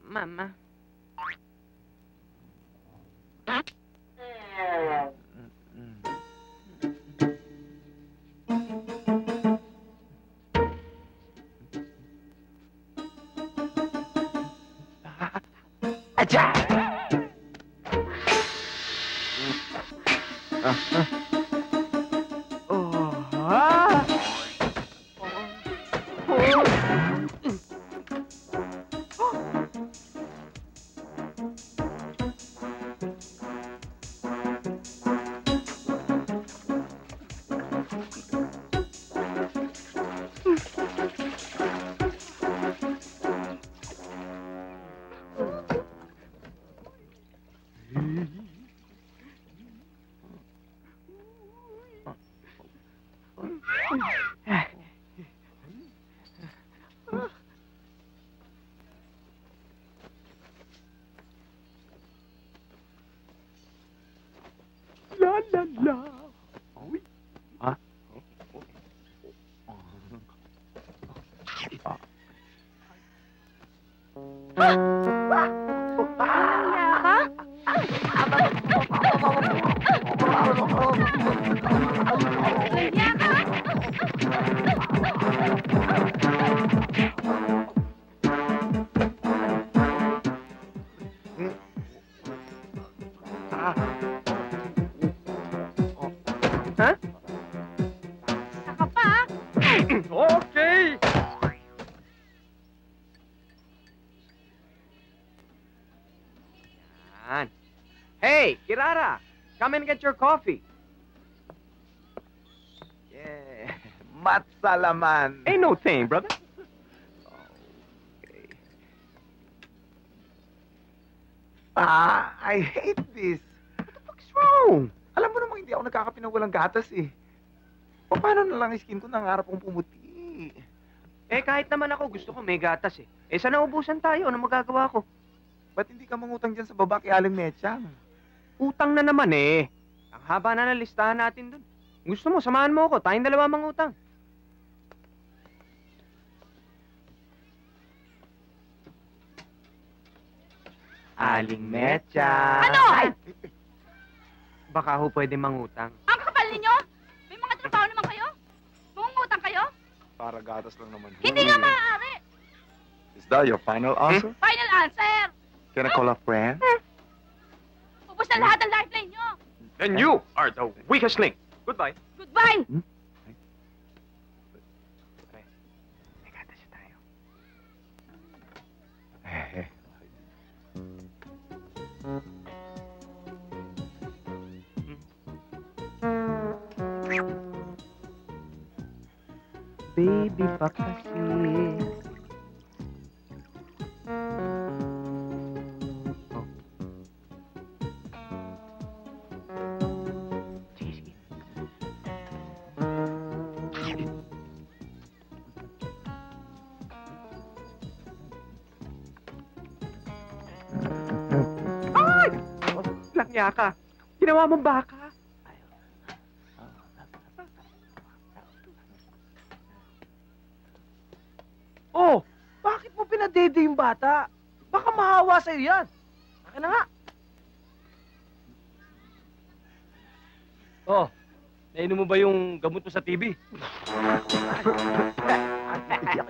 Mama. Acha! La la la. Uy. Ha? Saka pa. Okay! Yan. Hey, Kirara! Come and get your coffee. Yeah. Matsalaman. Ain't no thing, brother. Okay. I hate this. What the fuck's wrong? Alam mo namang hindi ako nagkakape ng walang gatas eh. Paano na lang skin ko nangarap kong pumuti? Eh, kahit naman ako, gusto ko may gatas eh. Eh, sana ubusan tayo? Ano magagawa ko? Ba't hindi ka mangutang dyan sa baba kay Aling Mechang? Utang na naman eh. Ang haba na ng listahan natin dun. Gusto mo, samahan mo ako. Tayong dalawa mangutang. Aling Mechang. Ano? Ay! Baka ho pwede mangutang. Ang kapal ninyo? May mga trabaho naman kayo? Mungutang kayo? Para gatas lang naman. Hindi nga maaari. Is that your final answer? Final answer. Can I call a friend? Ubus na lahat ng lifeline nyo. Then you are the weakest link. Goodbye. Goodbye. May gatas tayo. Baby pa kasi. Ay! Langya ka. Ginawa mong baka. Oh, bakit mo pinadede yung bata? Baka mahawa sa'yo yan. Akin na nga. Oh, nainom mo ba yung gamot mo sa TV? Kaya.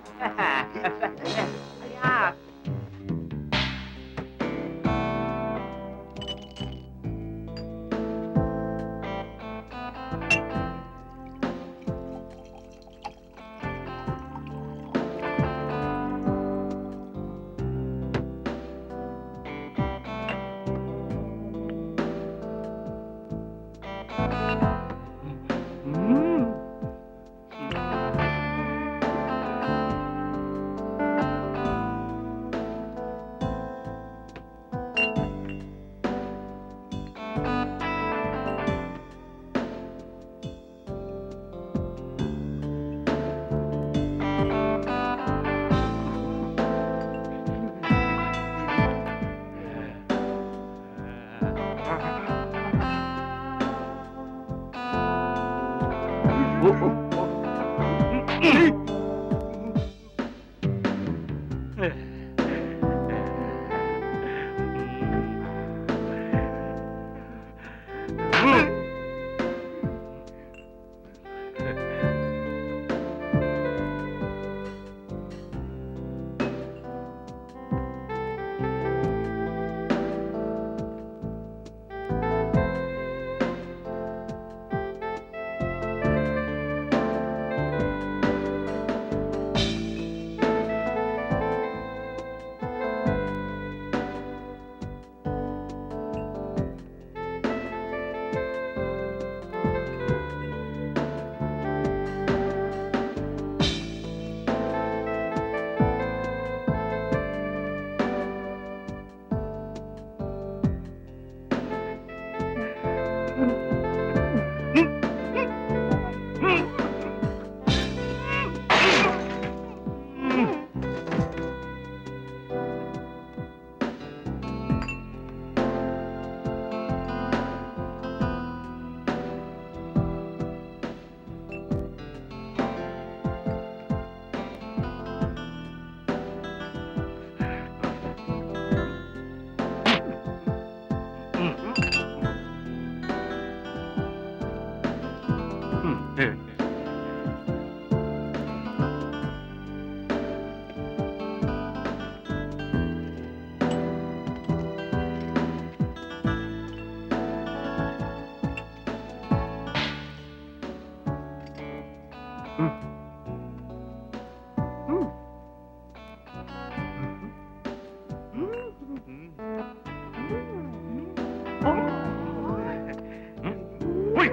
Uy!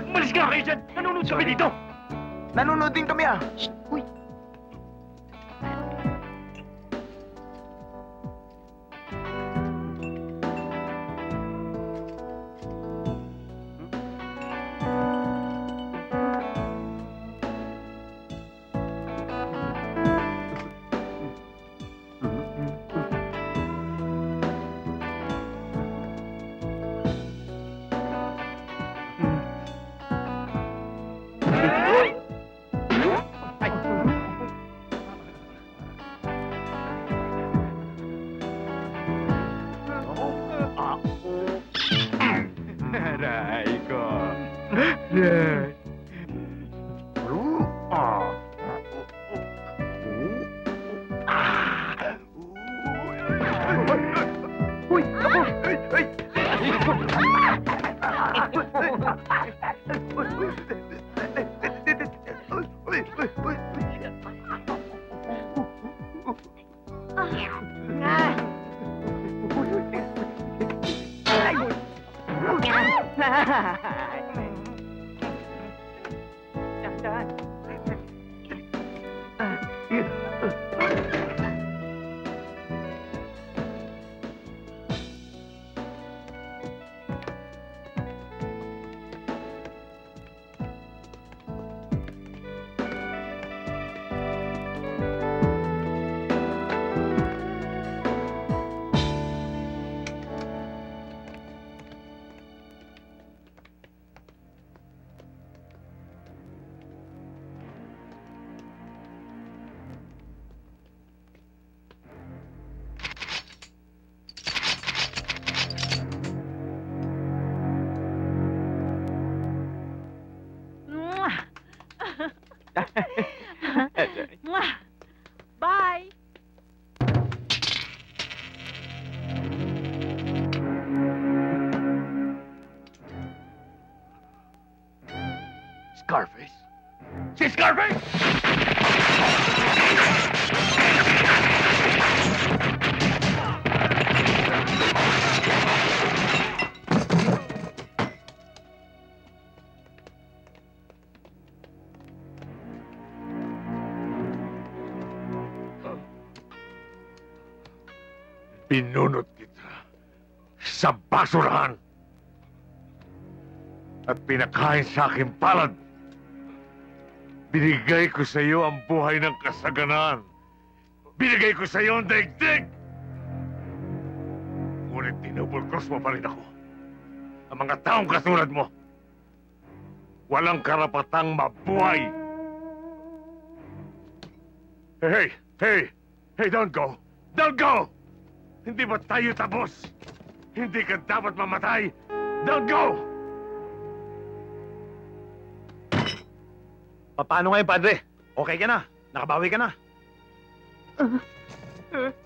Umalis ka kayo dyan! Nanonood kami dito! Nanonood din kami ah. Uy! Aray ko. Uy! Ako! Ay! Bye! Scarface? Si Scarface! Pinunot kita sa basurahan at pinakain sa aking palad. Binigay ko sa iyo ang buhay ng kasaganaan. Binigay ko sa iyo ang daigdig. Ngunit tinubol cross mo pa rin ako. Ang mga taong katulad mo. walang karapatang mabuhay. Hey, hey, hey, don't go! Don't go! Hindi ba tayo tapos? Hindi ka dapat mamatay! Don't go! Paano ngayon, padre? Okay ka na? Nakabawi ka na?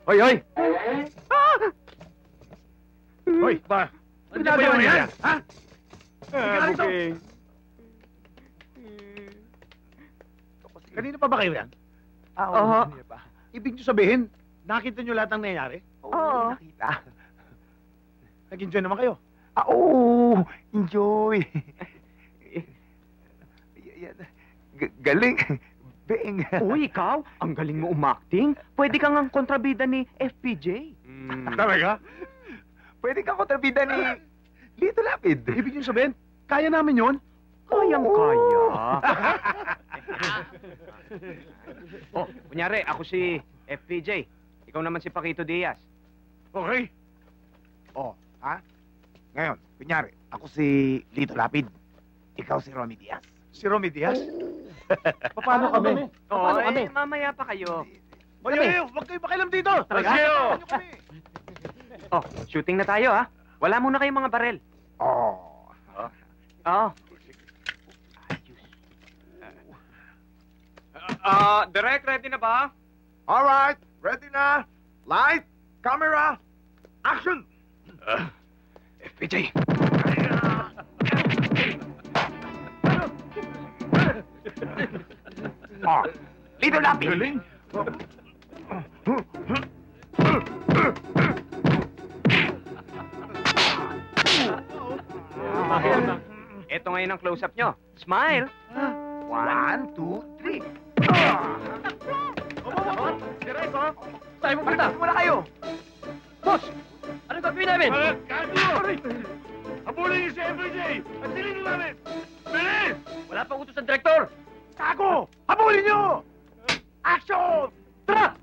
Hoy, hoy! Hoy, ba? Ano ba yun yan? Ha? Booking. Kanina pa ba kayo yan? Oo. kanina pa. Ibig nyo sabihin, nakita nyo lahat ng nangyayari? Oo, nakita. Nag-enjoy naman kayo? Oo, enjoy. Galing. Beng. Uy, ikaw, ang galing mo umacting. Pwede kang ang kontrabida ni FPJ. Talaga? Pwede kang kontrabida ni Lito Lapid. Ibig nyo sabihin, kaya namin yun? Kayang-kaya. Oh, kunyari, ako si FPJ. Ikaw naman si Paquito Diaz. Okay. Oh, ha? Ngayon, kunyari, ako si Lito Lapid. Ikaw si Romy Diaz. Si Romy Diaz? Paano kami? Oo, mamaya pa kayo. Hoy, huwag kayo makialam dito! Talaga? Samahan nyo kami. Oh, shooting na tayo, ha? Wala muna kayong mga barel. Oh. Oo. Direct, ready na ba? All right, ready na. Light, camera, action! FPJ. Oh, Lito Lapid. Galing. Ito ngayon ang close-up nyo. Smile. 1, 2, 3. Tayo mo punta. Muna kayo. Boss! Anong gagawin namin? Kano! Habulin niyo si FJ! At silino namin! Bilis! Wala pang utos ng direktor. Kago! Habulin nyo! Action! Tara!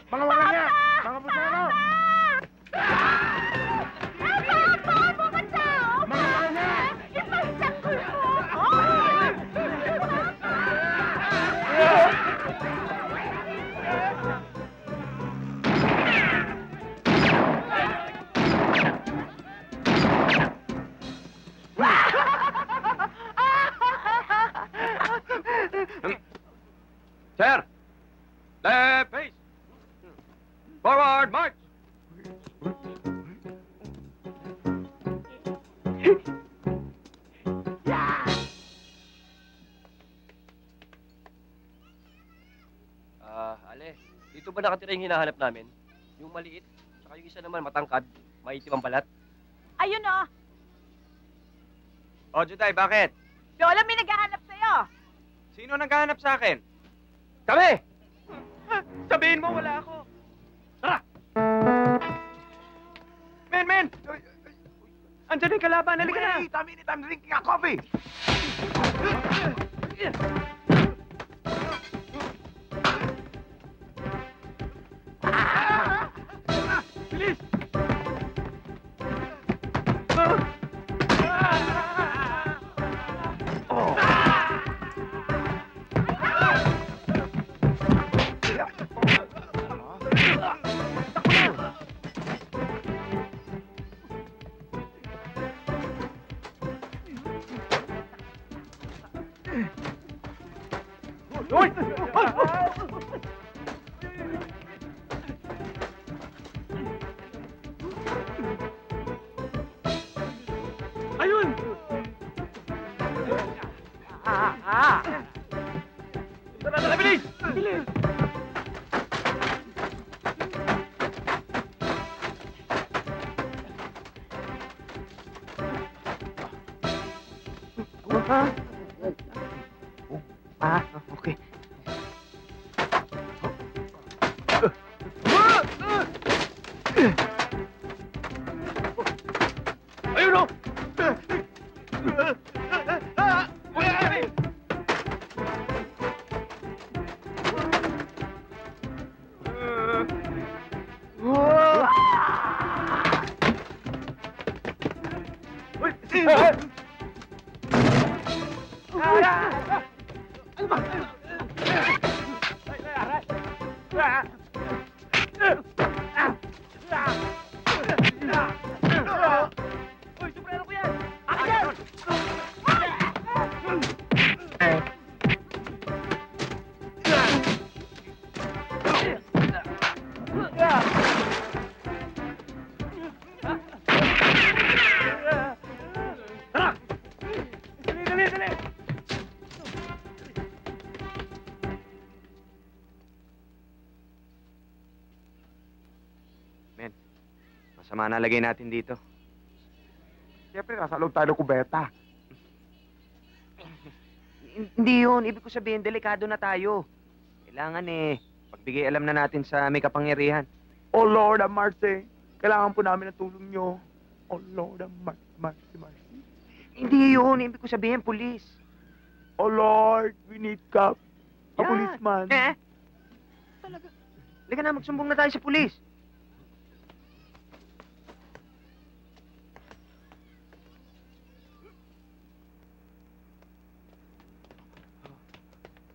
Mga wala niya! Mga pusano! Sir! Left face! Forward, march! Ale, dito ba nakatira yung hinahanap namin? Yung maliit, saka yung isa naman matangkad, maitim ang balat. Ayun o. O, Juday, bakit? Lola, may naghahanap sa'yo. Sino naghahanap sa akin? Kami! Sabihin mo, wala ako. Tara! Men! Andiyan yung kalaban, halika na! Wait a minute, I'm drinking a coffee. Bilis! Hoy! Ayun! Tara, bilis! Bilis! Okay. Ayun o! Uy, sombrero ko yan! Akin! Tara! Dali! Men, masama na lagay natin dito. Siyempre, nasa loob tayo ng kubeta. Hindi yun. Ibig ko sabihin, delikado na tayo. Kailangan pagbigay alam na natin sa may kapangyarihan. Oh Lord, Marte. Kailangan po namin ng tulong nyo. Oh Lord, Marte. Hindi yun. Ibig ko sabihin, pulis. Oh Lord, we need cop. A Yan. policeman. Talaga. Halika na, magsumbong na tayo sa pulis.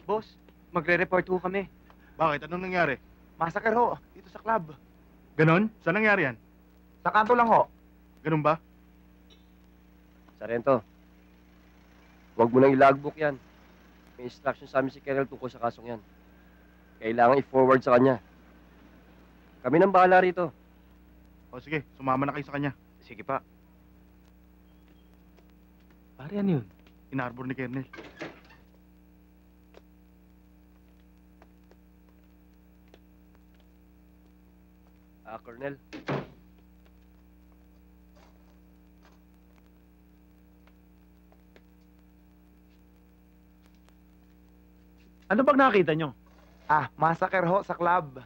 Boss, magre-report ho kami. Bakit? Anong nangyari? Massacre ho, dito sa club. Ganon? Saan nangyari yan? Sa kanto lang ho. Ganun ba? Sarento, huwag mo nang ilagbook yan. May instruction sa amin si Colonel tungkol sa kasong yan. Kailangan i-forward sa kanya. Kami nang bahala rito. O sige, sumama na kayo sa kanya. Sige pa. Pare, ano yun? Inarbor ni Colonel. Colonel, Ano bang nakita nyo? Massacre ho sa club.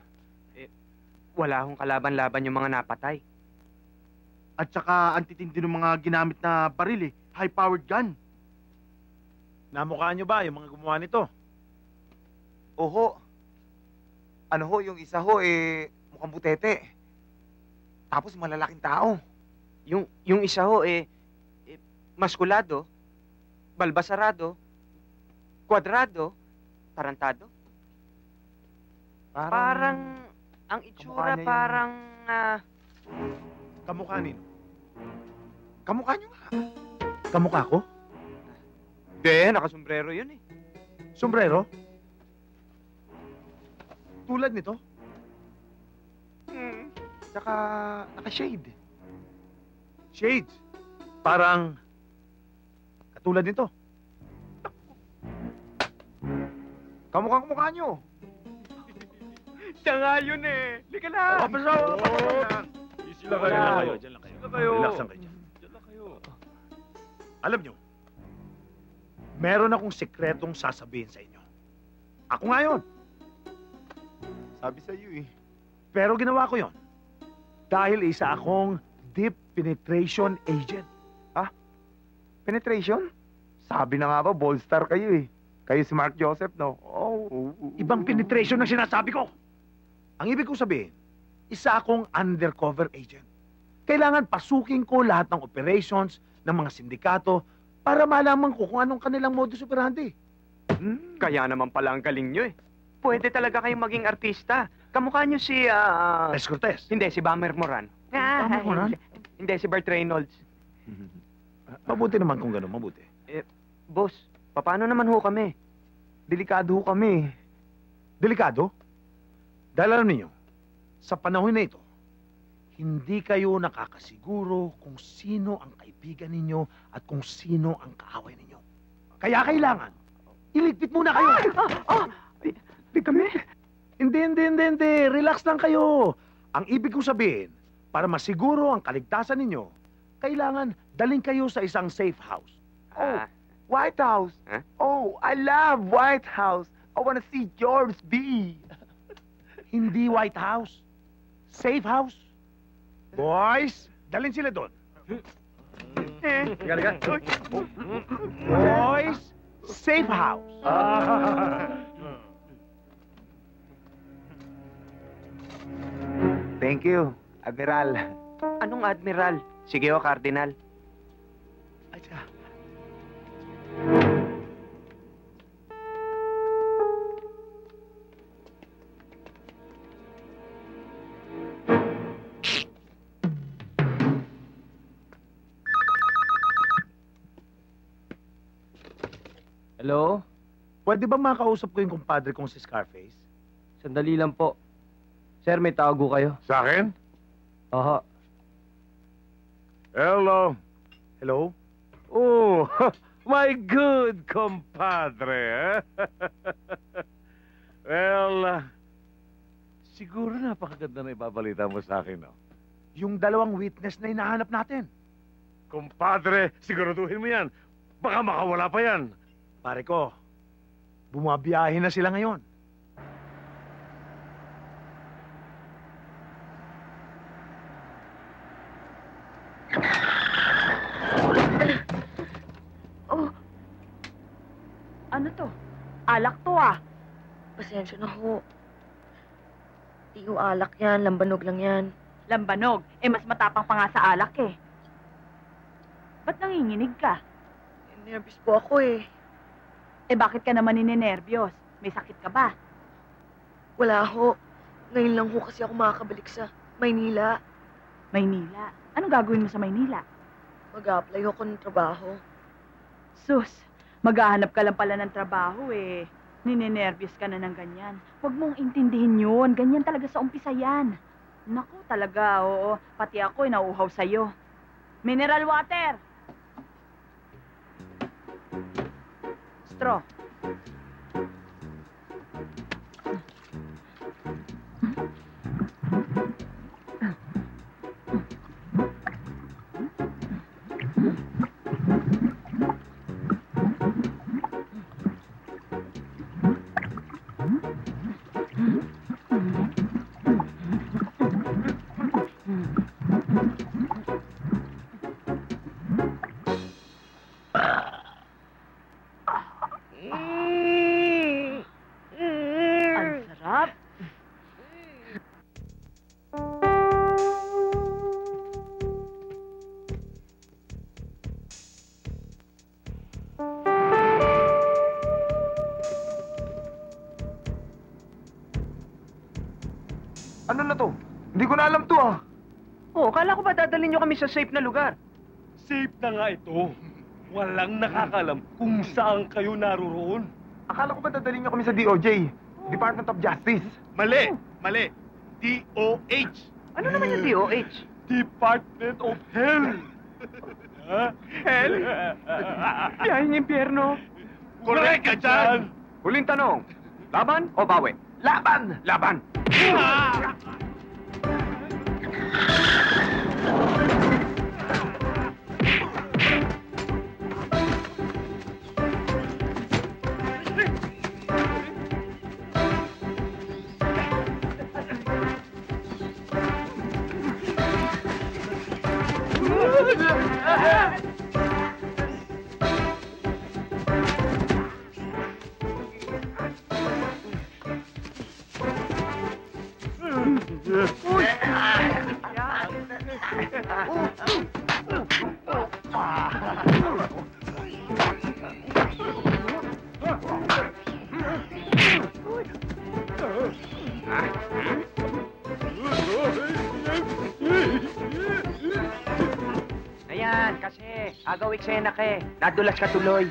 Wala akong kalaban-laban yung mga napatay. At saka ang titindi ng mga ginamit na baril high-powered gun. Namukhaan nyo ba yung mga gumawa nito? Oho. Ano ho, yung isa ho, mukhang butete. Tapos malalaking tao. Yung isa ho, maskulado, balbasarado, kwadrado, tarantado. Parang ang itsura kamukha niya parang Kamukha nino? Kamukha nyo nga. Kamukha ko? Hindi, nakasombrero yun Sombrero? Tulad nito? Tsaka naka-shade. Shades. Parang katulad nito. Kamukha nyo. Siya nga yun Lika lang. Easy lang kayo. Diyan lang kayo. Relax lang kayo dyan. Alam nyo, meron akong sekretong sasabihin sa inyo. Ako nga yun. Sabi sa iyo Pero ginawa ko yon dahil isa akong deep penetration agent. Penetration? Sabi na nga ba, ballstar kayo Kayo si Mark Joseph, no? Oh. Ibang penetration ang sinasabi ko. Ang ibig kong sabihin, isa akong undercover agent. Kailangan pasukin ko lahat ng operations ng mga sindikato para malaman ko kung anong kanilang modus operandi. Kaya naman pala ang galing nyo eh. Pwede talaga kayong maging artista. Kamukha nyo si, Tess Cortez. Hindi, si Bummer Moran. Bummer Moran? Hindi, si Burt Reynolds. Mabuti naman kung gano'n, mabuti. Boss, paano naman ho kami? Delikado ho kami. Delikado? Dahil alam ninyo, sa panahon na ito, hindi kayo nakakasiguro kung sino ang kaibigan ninyo at kung sino ang kaaway ninyo. Kaya kailangan, iligpit muna kayo. Di kami? Hindi. Relax lang kayo. Ang ibig kong sabihin, para masiguro ang kaligtasan ninyo, kailangan daling kayo sa isang safe house. White House. Huh? Oh, I love White House. I wanna see George B. Hindi White House. Safe house. Boys, dalhin sila doon. Boys, safe house. Thank you, Admiral. Anong admiral? Sige ho, Cardinal. Hello? Pwede ba makausap ko yung kumpadre kong si Scarface? Sandali lang po. Sir, may tago kayo. Sa akin? Aha. Hello. Hello? Oh, my good compadre. Well, siguro napakaganda na ibabalita mo sa akin, no? Yung dalawang witness na hinahanap natin. Compadre, siguraduhin mo yan. Baka makawala pa yan. Pare ko, bumabiyahe na sila ngayon. Oh. Ano to? Alak to ah. Pasensya na ho. Di ho alak yan, lambanog lang yan. Lambanog. Mas matapang pa nga sa alak eh. Ba't nanginginig ka? Nervous po ako eh. Bakit ka naman ninenervyos? May sakit ka ba? Wala ho. Ngayon lang ho kasi ako makakabalik sa Maynila. Maynila? Anong gagawin mo sa Maynila? Mag-a-apply ho ko ng trabaho. Sus, maghahanap ka lang pala ng trabaho eh. Ninenervyos ka na ng ganyan. Huwag mong intindihin yun. Ganyan talaga sa umpisa yan. Naku, talaga, oo. Pati ako nauuhaw sa'yo. Mineral water! Straw. Ang sarap. Ano na to? Hindi ko na alam to ah. Oh, kala ko ba dadalhin nyo kami sa safe na lugar? Safe na nga ito. Walang nakakalam kung saan kayo naroroon. Akala ko ba dadalhin niyo kami sa DOJ? Department of Justice. Mali! Mali! DOH! Ano naman yung DOH? Department of Hell! Ha? Hell? Biyahin yung impyerno. Correct ka dyan! Huling tanong, laban o bawi? Laban! Laban! Agaw eksena ka eh. Nadulas ka tuloy.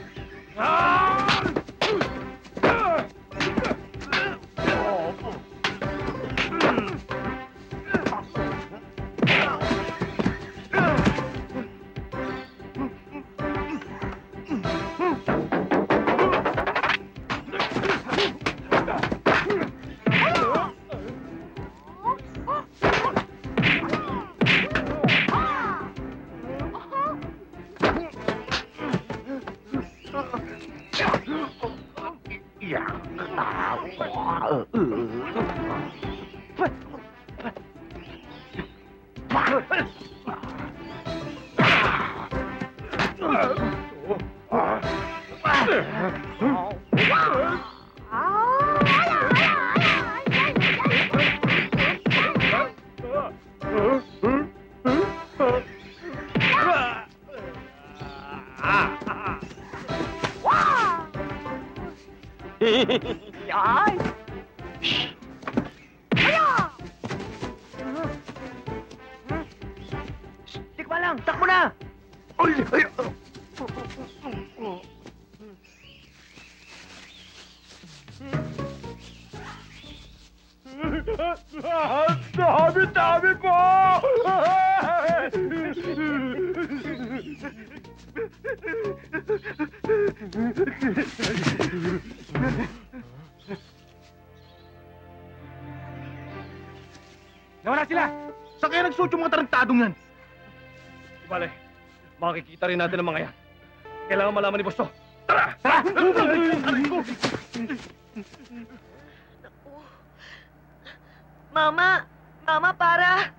Ay! Tikma lang! Takbo na! Dami po! Nawala sila! Saan kaya nagsuot yung mga tarantadong yan? Bale, makikita rin natin ang mga yan. Kailangan malaman ni Boss to. Tara! Tara! Mama! Mama, para!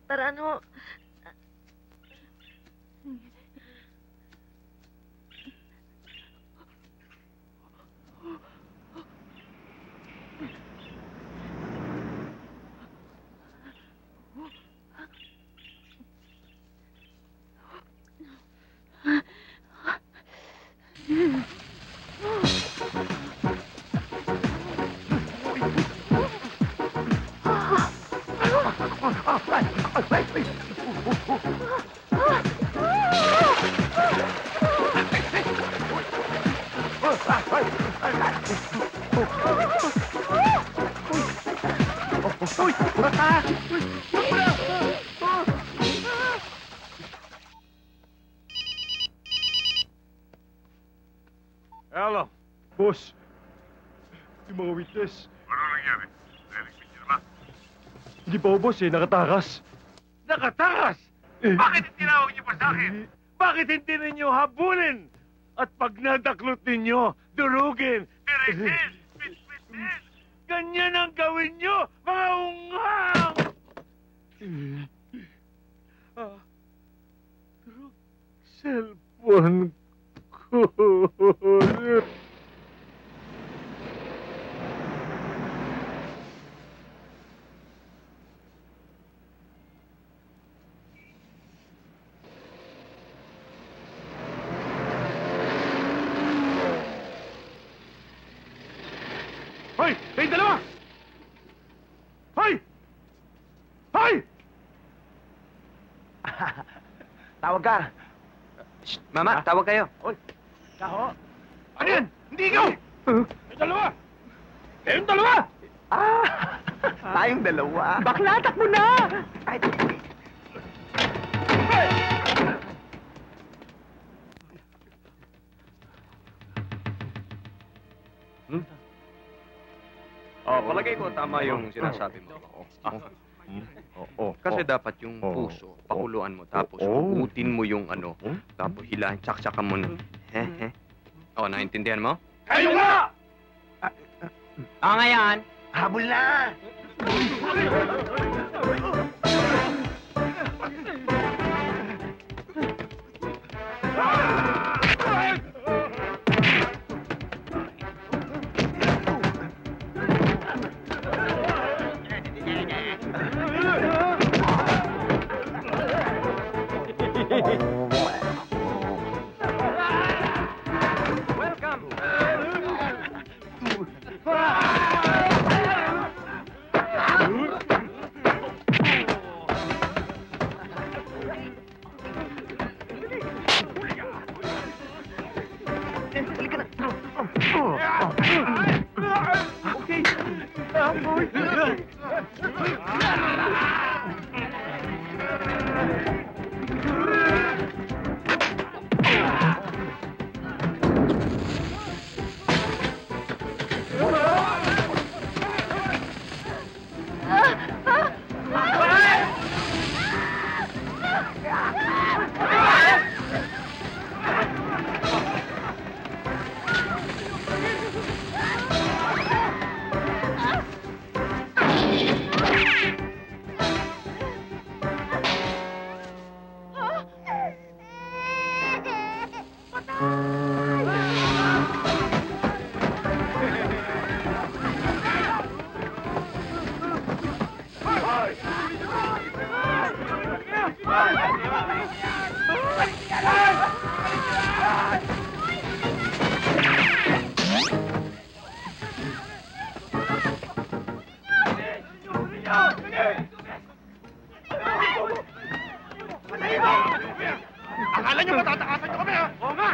Tara, ano? Hello. Boss, yung mga witness. Ano nangyari? Narinig niyo naman? Hindi pa ho, boss eh. Nakatakas. Nakatakas! Bakit tinawag niyo pa sa akin? Bakit hindi ninyo habulin? At pag nadaklot ninyo, durugin, tirisin, pitpitin! Ganyan ang gawin niyo, mga unghang! Cellphone ko. Hoy! Kayong dalawa! Hoy! Hoy! Tawag ka. Shh, Mama, tawag kayo. Kaho! Ano yan? Hindi ikaw! Kayong dalawa! Kayong dalawa! Tayong dalawa. Bakla, takbo na! Ay, Oh, palagay ko tama yung sinasabi mo. Oo. Kasi dapat yung Oo. puso, pakuluan mo, tapos Oo. hugutin mo yung ano, tapos hilahin, tsak-tsakan mo na. He. O, naintindihan mo? Kayo nga! O, ngayon. Habol na! Welcome! Akala niyo matatakasan niyo kami, ha? Oo nga!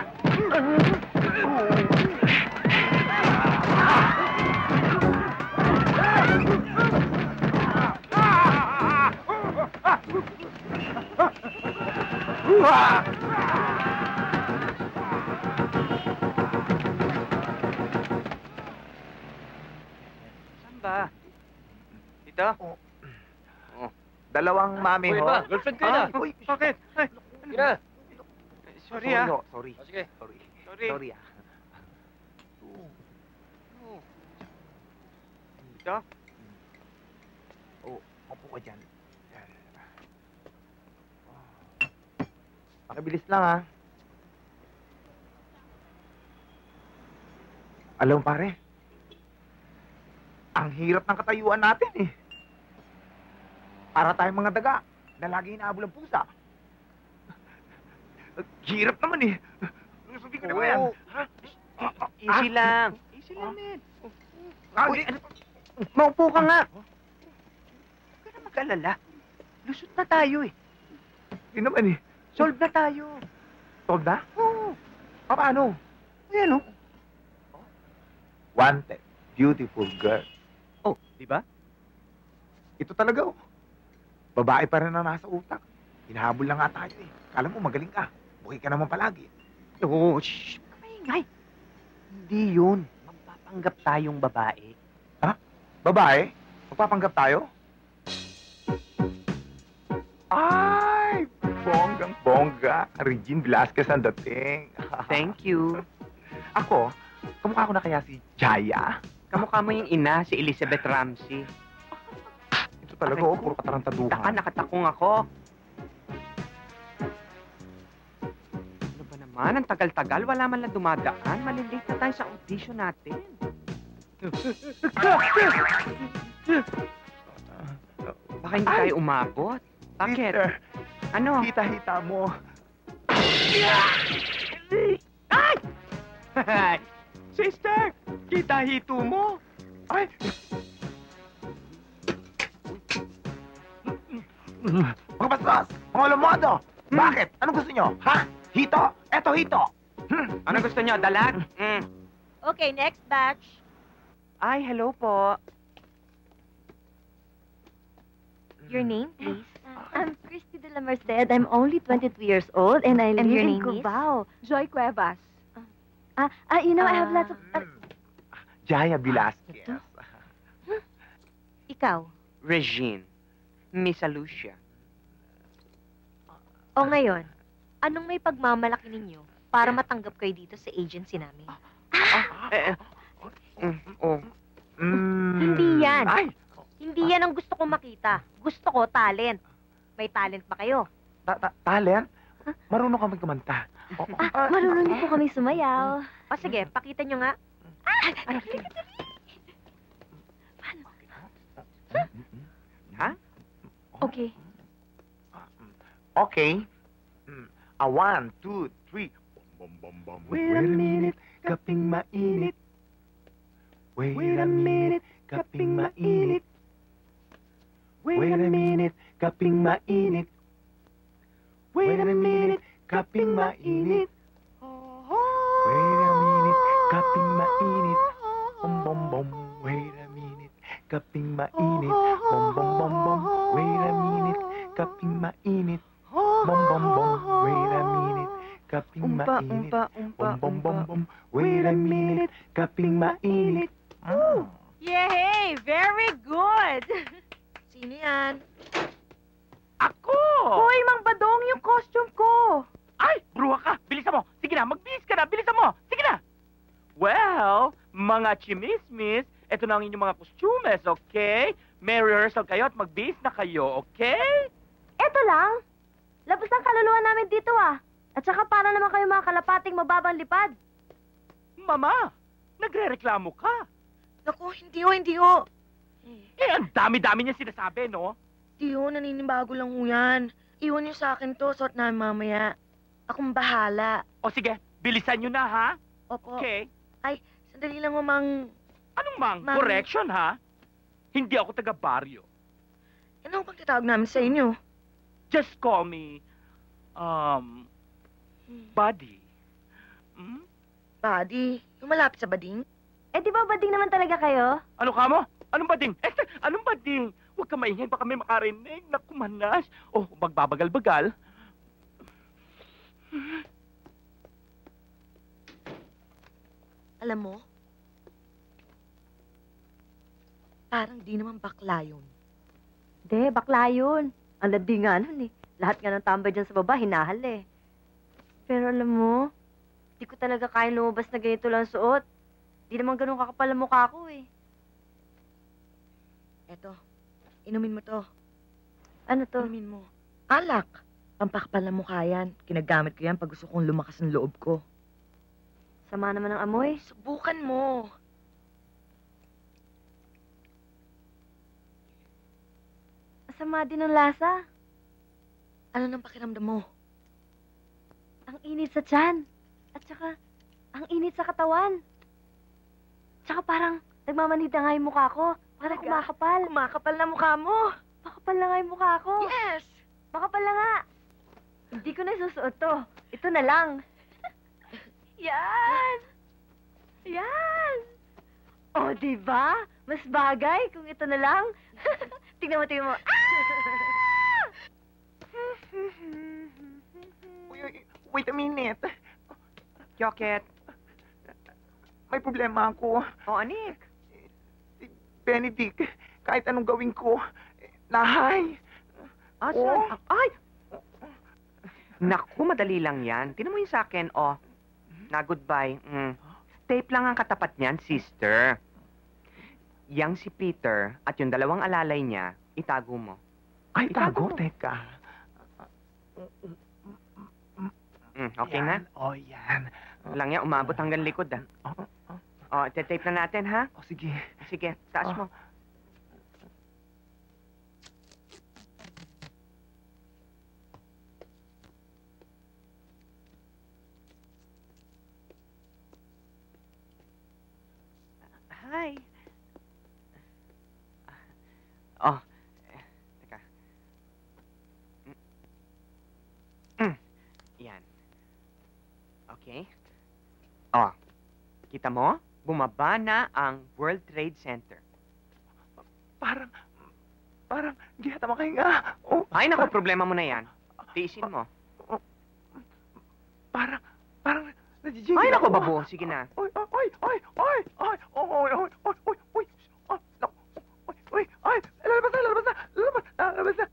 Saan ba? Dito? Dalawang mami Uy, ho. ba? Girlfriend ko na. Uy, Bakit? Ay, Sige na. sorry ah. ho, sorry. O, sige. Sorry. Sorry. Sorry ah. Dito? Opo ka dyan. Pakibilis lang ah. Alam mo pare, ang hirap ng katayuan natin eh. Para tayong mga daga na lagi inaabol ang pusa. Hirap naman eh. Sabi ko na ba yan? Ha? Easy lang. Easy lang, man. Uy, Maupo ka nga. Huwag ka na mag-alala. Lusot na tayo eh. Hindi naman eh. Solve na tayo. Solve na? Oo. Paano? Ayan oh. Wanted. Beautiful girl. Oh, di ba? Ito talaga oh. Babae pa rin na nasa utak. Hinahabol lang nga tayo eh. Kala mo magaling ka. Buhay ka naman palagi. Oo, shh. Kamay. Hindi yun. Magpapanggap tayong babae. Babae? Magpapanggap tayo? Ay! Bonggang-bongga. Regine Velasquez ang dating. Thank you. Ako, kamukha ko na kaya si Jaya? Kamukha mo yung ina, si Elizabeth Ramsey. Ito talaga oh, puro katarantaduhan. Taka, nakatakong ako. Ano ba naman? Ang tagal-tagal. Wala man lang dumadaan. Malilate na tayo sa audition natin. Baka hindi tayo umabot. Bakit? Sister, Ano? hita-hita mo. Ay! Sister! Kita-hito mo! Ay! Mga bastos! Mga walang modo! Bakit? Anong gusto nyo? Ha? Hito? Eto hito! Ano gusto nyo? Dalag? Okay, next batch. Ay, hello po. Your name, please? I'm Christy de la Merced. I'm only 22 years old, and I live your in name is? Cubao. Joy Cuevas. You know, I have lots of... Jaya Velasquez. Ikaw? Regine. Miss Alucia. O ngayon, anong may pagmamalaki ninyo para matanggap kayo dito sa agency namin? Oh. Hindi yan. Ay! Hindi yan ang gusto kong makita. Gusto ko talent. May talent ba kayo? Talent? Marunong kami kumanta. Marunong din po kami sumayaw. O sige, pakita nyo nga. Ha? Okay. Okay. 1, 2, 3. Wait a minute, kaping mainit. Wait a minute, kaping mainit. Wait a minute, kaping mainit. Wait a minute, kaping mainit. Wait a minute, kaping mainit. Bom bom bom. Wait a minute, kaping mainit. Bom bom bom bom. Wait a minute, kaping mainit. Bom bom bom. Wait a minute, kaping mainit. Bom bom bom bom. Wait a minute, kaping mainit. Yay! Very good! Sino yan? Ako! Hoy, Mang Badong, yung costume ko! Ay, bruha ka! Bilisan mo! Sige na, magbihis ka na! Bilisan mo! Sige na! Well, mga chimismis, eto na ang inyong mga costumes, okay? May rehearsal kayo at magbihis na kayo, okay? Eto lang. Labas ang kaluluwa namin dito ah. At saka para naman kayo mga kalapating mababang lipad. Mama, nagre-reklamo ka. Naku, hindi ho. Eh, ang dami-dami niya sinasabi, no? Hindi ho, naninibago lang ho yan. Iwan niyo sa akin to, suot namin mamaya. Akong bahala. O sige, bilisan nyo na, ha? Opo. Okay. Sandali lang ho, Mang... Anong mang? Ma'am. Correction, ha? Hindi ako taga-baryo. Ano bang tatawag namin sa inyo? Just call me, Buddy. Hmm? Buddy, yung malapit sa bading? Eh di ba bading naman talaga kayo? Ano ka mo? Anong bading? Anong bading? Huwag ka maingay, baka may makarinig. Naku, manas. Oh, magbabagal-bagal. Alam mo, parang di naman bakla yun. Hindi, bakla yun. Ang landi nga nun eh. Lahat nga ng tambay dyan sa baba, hinahal eh. Pero alam mo, di ko talaga kaya lumabas na ganito lang suot. Di naman ganun kakapal ang mukha ko eh. Eto, inumin mo to. Ano to? Inumin mo. Alak. Pampakapal na mukha yan. Kinagamit ko yan pag gusto kong lumakas ng loob ko. Sama naman ng amoy. Subukan mo. Masama din ang lasa. Ano nang pakiramdam mo? Ang init sa tiyan. At saka, ang init sa katawan. Tsaka parang nagmamanhid na nga yung mukha ko. Parang kumakapal. Kumakapal na mukha mo. Makapal na nga yung mukha ko. Yes! Makapal na nga. Hindi ko na susuot to. Ito na lang. Yan! Yan! O, diba? Mas bagay kung ito na lang. Tingnan mo, tingnan mo. Ah! Wait a minute. Joket. May problema ako. O, anik. Si Benedict, kahit anong gawin ko, nahay. Asan? Ay! Naku, madali lang yan. Tinan mo yung sa akin, oh. Na goodbye. Tape lang ang katapat niyan, sister. Yang si Peter at yung dalawang alalay niya, itago mo. Ay, tago? Itago mo. Teka. Okay yan. na? Oh, yan. Lang yan, umabot hanggang likod, ah. Oh, tape na natin, ha? Oh, sige. Sige, taas mo. Hi. Oh, teka. Yan. Okay. Oh, kita mo? Bumaba na ang World Trade Center. Parang, hindi yata makahinga. Oh, Ay, naku, problema mo na yan. Tiisin mo. Parang, nadijigil Ay, naku, ako. babo. Sige na. Oy, naku, lalabas na.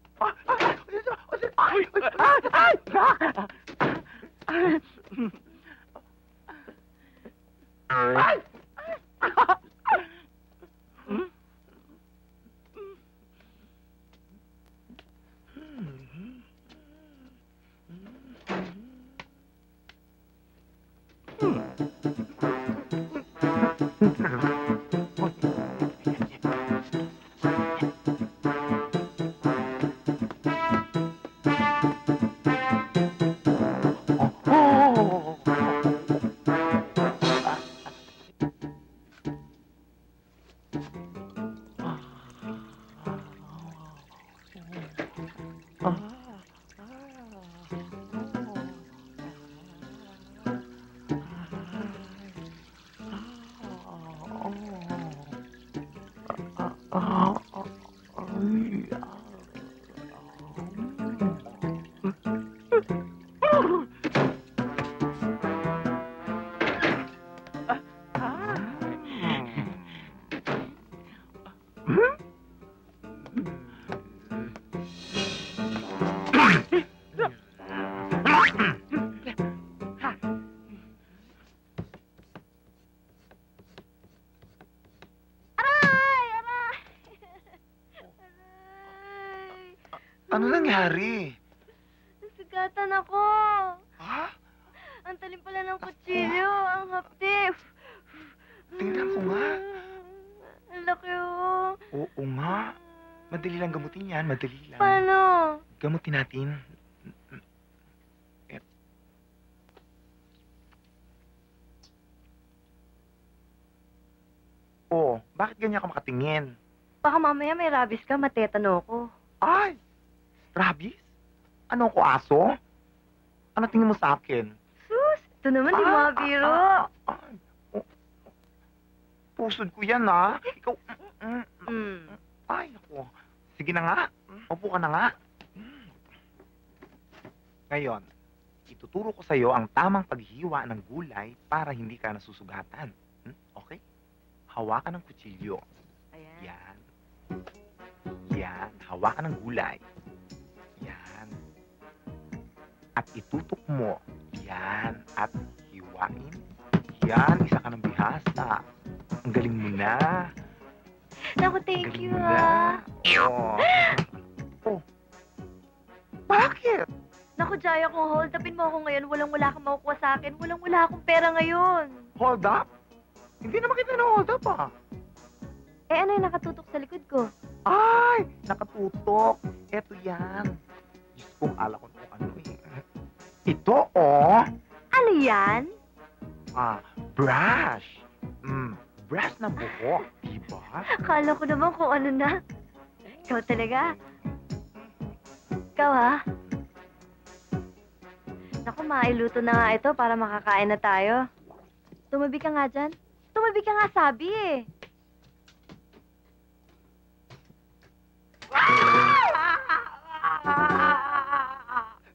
Ano nangyari? Nasugatan ako. Ha? Ang talim pala ng kutsilyo. Ang hapdi. Tingnan ko nga. Ang laki oh. Oo nga. Madali lang gamutin yan. Madali lang. Paano? Gamutin natin. Oh, bakit ganyan ka makatingin? Baka mamaya may rabies ka, matetano ko. Ay! Rabies? Ano ko, aso? Ano tingin mo sa akin? Sus! Ito naman, di mga biro. Pusod ko yan, ha? Ikaw... Ay, naku. Sige na nga. Upo ka na nga. Ngayon, ituturo ko sa'yo ang tamang paghiwa ng gulay para hindi ka nasusugatan. Okay? Hawakan ng kutsilyo. Ayan. Yan. Yan. Hawakan ng gulay. Yan. At itutok mo. Yan. At hiwain. Yan. Isa ka ng bihasa. Ang galing mo na. Naku, thank Galing you, mo na. Oh. Oh. Bakit? Naku, Jaya, kung hold upin mo ako ngayon, walang-wala kang makukuha sa akin. Walang-wala akong pera ngayon. Hold up? Hindi naman kita na-hold up, ah. Eh, ano yung nakatutok sa likod ko? Ay! Nakatutok. Eto yan. Diyos kong ala ko kung ano eh. Ito, oh. Ano yan? Brush. Brush na buhok, diba? Akala ko naman kung ano na. Ikaw talaga. Ikaw, ha? Naku, mailuto na nga ito para makakain na tayo. Tumabi ka nga dyan. Tumabi ka nga, sabi eh.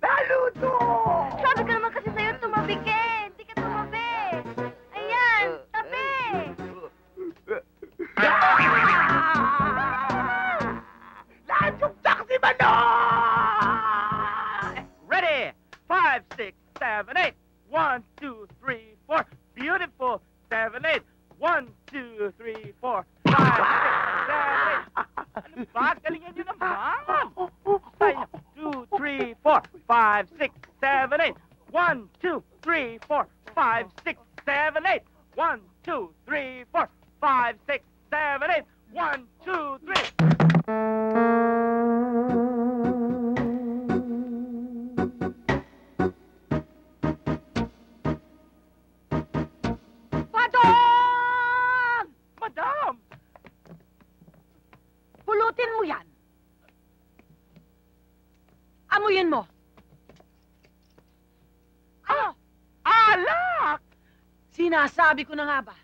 Naluto! Sabi ko naman kasi sa'yo, tumabi ka eh. Hindi ka tumabi. Ayan, tabi. Nasugtak si Manong! Ready? 5, 6, 7, 8. 1, 2, 3, 4. Beautiful. 7, 8. 1, 2, 3, 4, 5, 6, 7, 8. Ano ba? Galingan nyo naman. 2, 3, 4, 5, 6, 7, 8. 1, 2, 3, 4, 5, 6, 7, 8. 1, 2, 3, 4, 5, 6, 7, 8. 1, 2, 3. Madam! Madam! Pulutin mo yan. Amuyin mo. Alak! Sinasabi ko na nga ba?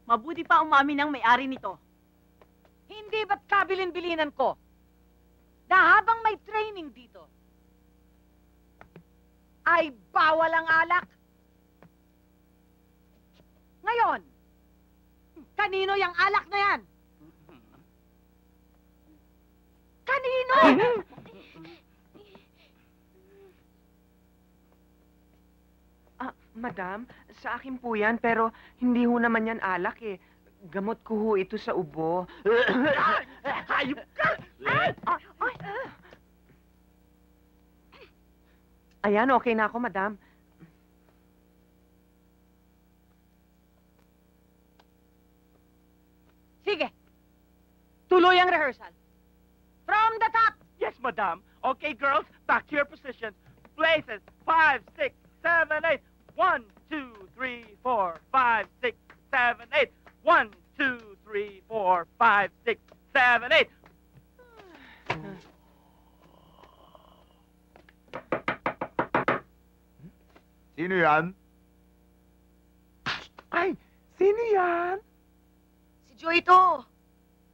Mabuti pa umamin ang may-ari nito. Hindi ba't kabilin-bilinan ko? Na habang may training dito, ay bawal ang alak. Ngayon, kanino yung alak na yan? Kanino? Madam, sa akin po yan, pero hindi ho naman yan alak eh. Gamot ko ho ito sa ubo. Hayop ka! Ayan, okay na ako, madam. Sige. Tuloy ang rehearsal. From the top. Yes, madam. Okay, girls, back to your positions. Places. 5, 6, 7, 8. 1, 2, 3, 4, 5, 6, 7, 8. 1, 2, 3, 4, 5, 6, 7, 8. Sino yan? Ay, sino yan? Si Joy to.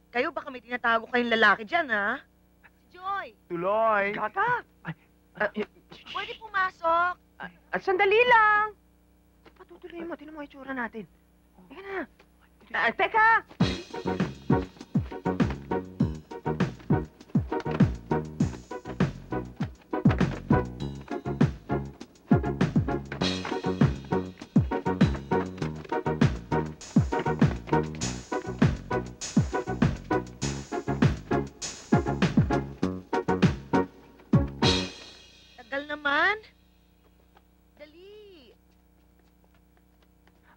Kayo baka may tinatago kayong lalaki dyan, ha? Si Joy, Tuloy. Kaka! pwede pumasok. Sandali lang! Patutuloy mo, tinan mo yung itsura natin. Teka na. Teka! Tagal naman. Dali.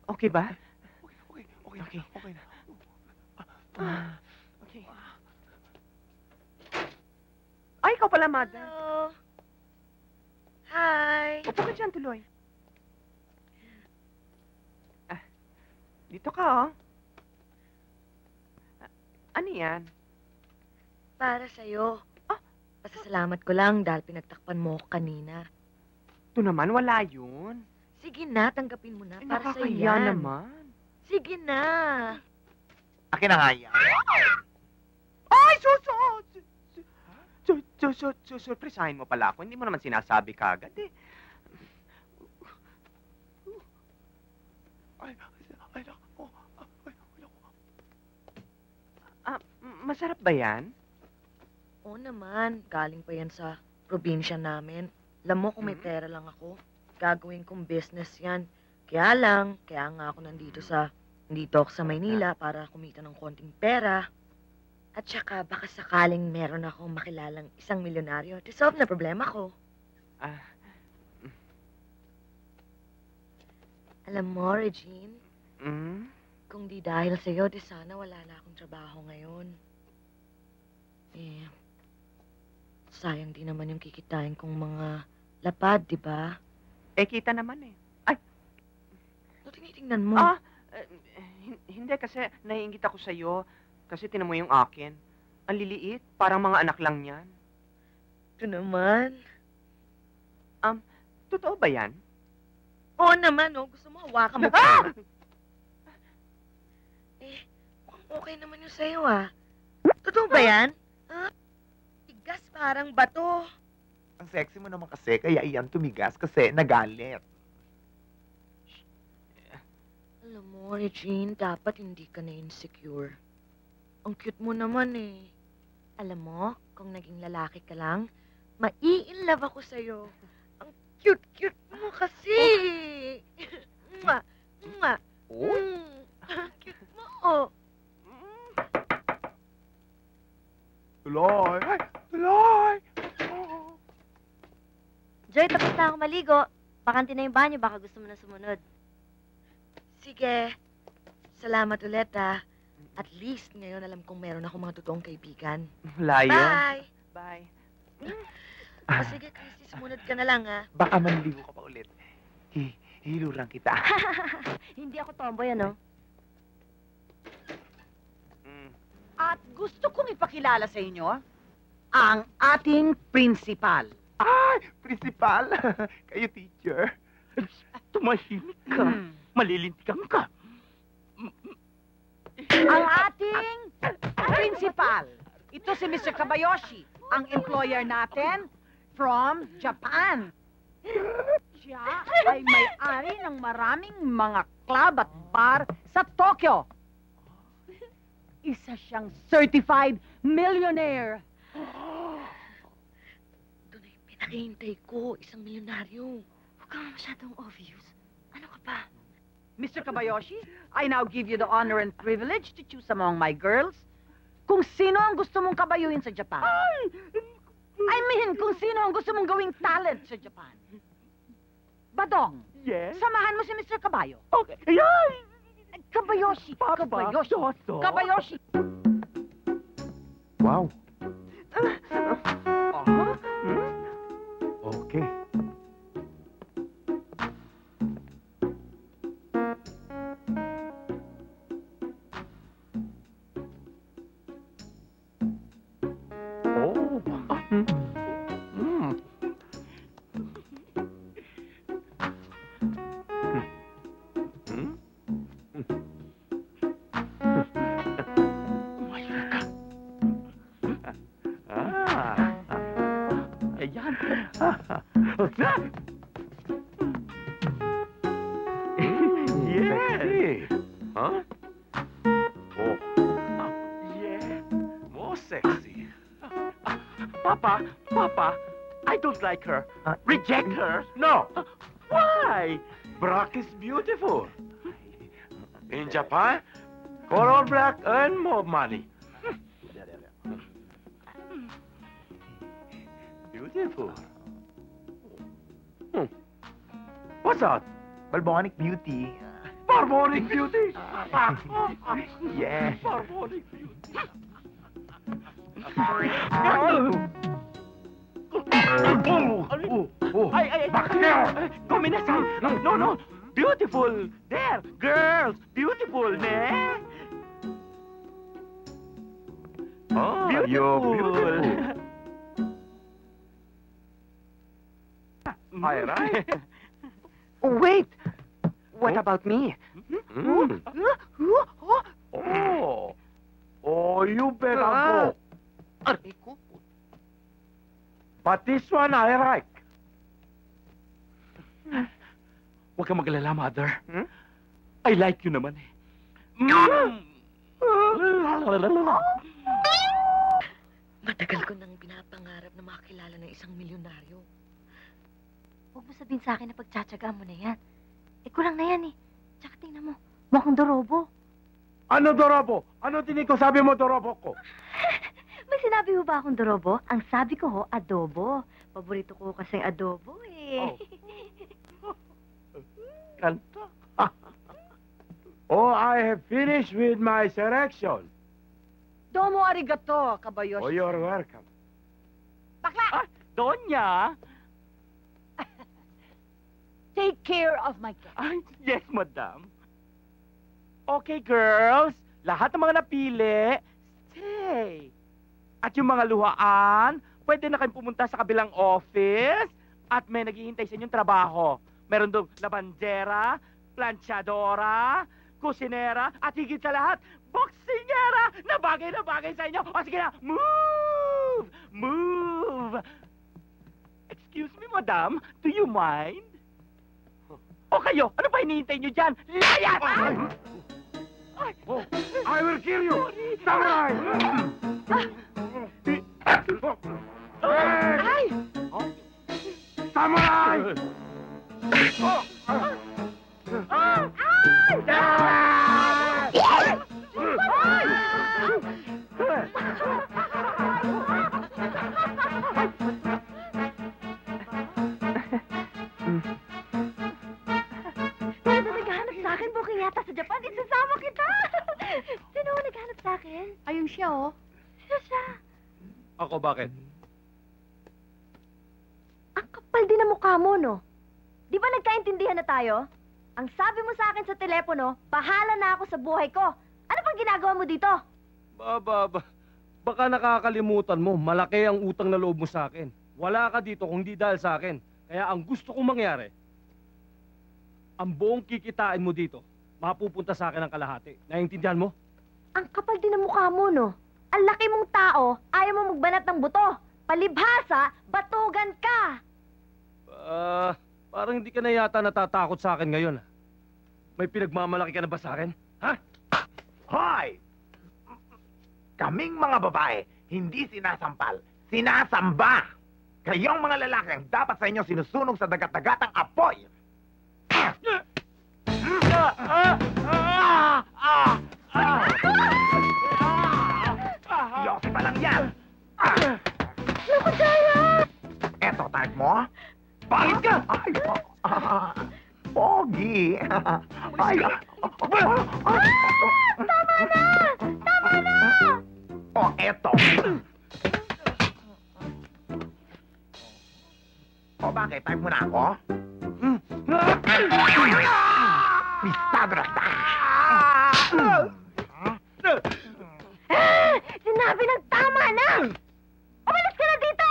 Okay ba? Okay na. Okay. Ay, ikaw pala, madam. Hello. Hi. Upo ka dyan, tuloy. Dito ka, oh. Ano yan? Para sa'yo. Pasasalamat ko lang dahil pinagtakpan mo ko kanina. Ito naman, wala yun. Sige na, tanggapin mo na. Ay, Para sa'yo nakakahiya yan. naman. Sige na. Akin na nga yan. Ay, surpresahin mo pala ako. Hindi mo naman sinasabi kagad, eh. Masarap ba yan? Oo naman, galing pa yan sa probinsya namin. Alam mo kung may pera lang ako, gagawin kong business yan. Kaya nga ako nandito ako sa Maynila para kumita ng konting pera. At saka baka sakaling meron akong makilalang isang milyonaryo to solve na problema ko. Alam mo, Regine, kung di dahil sa'yo, di sana wala na akong trabaho ngayon. Sayang din naman yung kikitain kong mga lapad, di ba? Kita naman, eh. Ay! Ano tinitingnan mo? Hindi, kasi naiingit ako sa'yo. Kasi tinan mo yung akin. Ang liliit, parang mga anak lang yan. Ito naman. Totoo ba yan? Oo naman, oh. Gusto mo hawakan mo pa. Okay naman yung sa'yo, ah. Totoo ba yan? Tigas parang bato. Ang sexy mo naman kasi, kaya iyan tumigas kasi nagalit. Alam mo, Regine, dapat hindi ka na insecure. Ang cute mo naman, eh. Alam mo, kung naging lalaki ka lang, mai-inlove ako sa'yo. Ang cute-cute mo kasi. Mwah! Mwah! Cute mo, oh. Tuloy! Ay, tuloy! Joy, tapos na ako maligo. Bakanti na yung banyo, baka gusto mo na sumunod. Sige. Salamat ulit, ah. At least ngayon alam kong meron ako mga totoong kaibigan. Wala yun. Bye! Bye. Sige, Christy, sumunod ka na lang, ah. Baka manligo ka pa ulit. Hilurang kita. Hindi ako tomboy, ano? At gusto kong ipakilala sa inyo ang ating principal. Ay, principal. Kayo, teacher. Tumahimik ka. Malilintikan ka. Ang ating principal. Ito si Mr. Kabayoshi, ang employer natin from Japan. Siya ay may-ari ng maraming mga club at bar sa Tokyo. Isa siyang certified millionaire. Doon ay pinakihintay ko, isang milyonaryo. Huwag kang masyadong obvious. Ano ka ba? Mr. Kabayoshi, I now give you the honor and privilege to choose among my girls kung sino ang gusto mong kabayuhin sa Japan. I mean, kung sino ang gusto mong gawing talent sa Japan. Badong, Yes? samahan mo si Mr. Kabayo. Okay. Ay! Kabayoshi, Papa, Kabayoshi, Toto. Kabayoshi. Wow. Uh-huh. Okay. Oh. Ayan. Sexy. Huh? Oh, Yeah. more sexy. Papa, I don't like her. Reject her. No, Why? black is beautiful. In Japan, color black earn more money. Beautiful. What's that? Balbonic beauty. Barbaric beauty. Yeah. Barbaric beauty. Ay, Kominasan. No. Beautiful. There. Girls. Beautiful, ne? Oh, you're beautiful. Hi, right? Oh, wait! What about me? Mm. Oh, you better go. But this one I like. Huwag kang magalala, Mother. Hmm? I like you naman eh. Matagal ko nang pinapangarap na makakilala ng isang milyonaryo. Huwag mo sabihin sa akin na pagtsatsaga mo na yan. Eh, kulang na yan eh. Tsaka tingnan mo, mukhang dorobo. Ano dorobo? Ano tinig ko sabi mo dorobo ko? May sinabi mo ba akong dorobo? Ang sabi ko ho, adobo. Paborito ko kasi adobo eh. Kanta. Oh, I have finished with my selection. Domo arigato, Kabayoshi. Oh, you're welcome. Bakla! Donya! Take care of my cat. Ay, yes, madam. Okay, girls. Lahat ng mga napili, stay. At yung mga luhaan, pwede na kayong pumunta sa kabilang office at may naghihintay sa inyong trabaho. Meron doon labandera, planchadora, kusinera, at higit sa lahat, boxingera na bagay sa inyo. O sige na, move! Move! Excuse me, madam, do you mind? O kayo, ano pa hinihintay nyo dyan? Layas! Ay! Oh, I will kill you! Samurai! Ay! Samurai! Pero naghahanap sa akin, booking yata sa Japan. Isasama kita. Sino ang naghahanap sa akin? Ayun siya, oh. Sino siya? Ako, bakit? Ang kapal din ang mukha mo, no? Di ba nagkaintindihan na tayo? Ang sabi mo sa akin sa telepono, bahala na ako sa buhay ko. Ano bang ginagawa mo dito? Baka nakakalimutan mo, malaki ang utang na loob mo sa akin. Wala ka dito kung di dahil sa akin. Kaya ang gusto kong mangyari, ang buong kikitain mo dito, mapupunta sa akin ang kalahati. Naiintindihan mo? Ang kapal din ang mukha mo, no? Ang laki mong tao, ayaw mo magbanat ng buto. Palibhasa, batugan ka. Parang hindi ka na yata natatakot sa akin ngayon. May pinagmamalaki ka na ba sa akin? Ha? Hoy! Kaming mga babae, hindi sinasampal, sinasamba! Kayong mga lalaki ang dapat sa inyo sinusunog sa dagat-dagatang apoy! Ay! Tama na! Tama na! Oh, eto. O bakit? Type mo na ako? Pistado na kita! Sinabi ng tama na! Umalis ka na dito!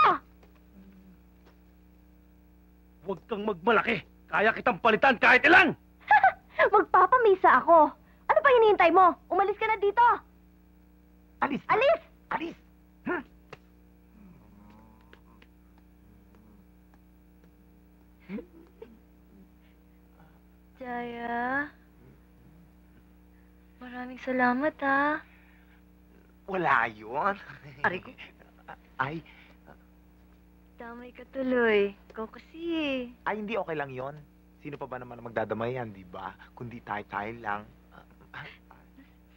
Huwag kang magmalaki. Kaya kitang palitan kahit ilan! Magpapamisa ako. Ano pa hinihintay mo? Umalis ka na dito! Alis! Alis! Alis! Jaya, maraming salamat ha. Wala yun. Aray ko. Ay, Damay ka tuloy. Ikaw kasi ay, hindi okay lang yon. Sino pa ba naman ang magdadamay yan, di ba? Kundi tayo lang.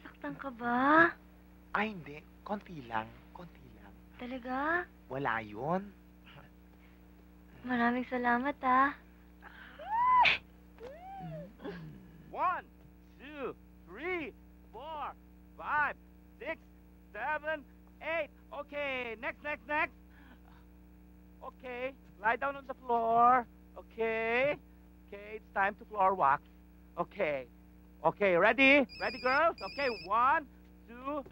Saktan ka ba? Ay, hindi. Konti lang. Konti lang. Talaga? Wala yun. Maraming salamat ha. 1, 2, 3, 4, 5, 6, 7, 8. Okay, next. Okay, lie down on the floor. Okay, it's time to floor walk. Okay, ready? Ready, girls? Okay, 1, 2,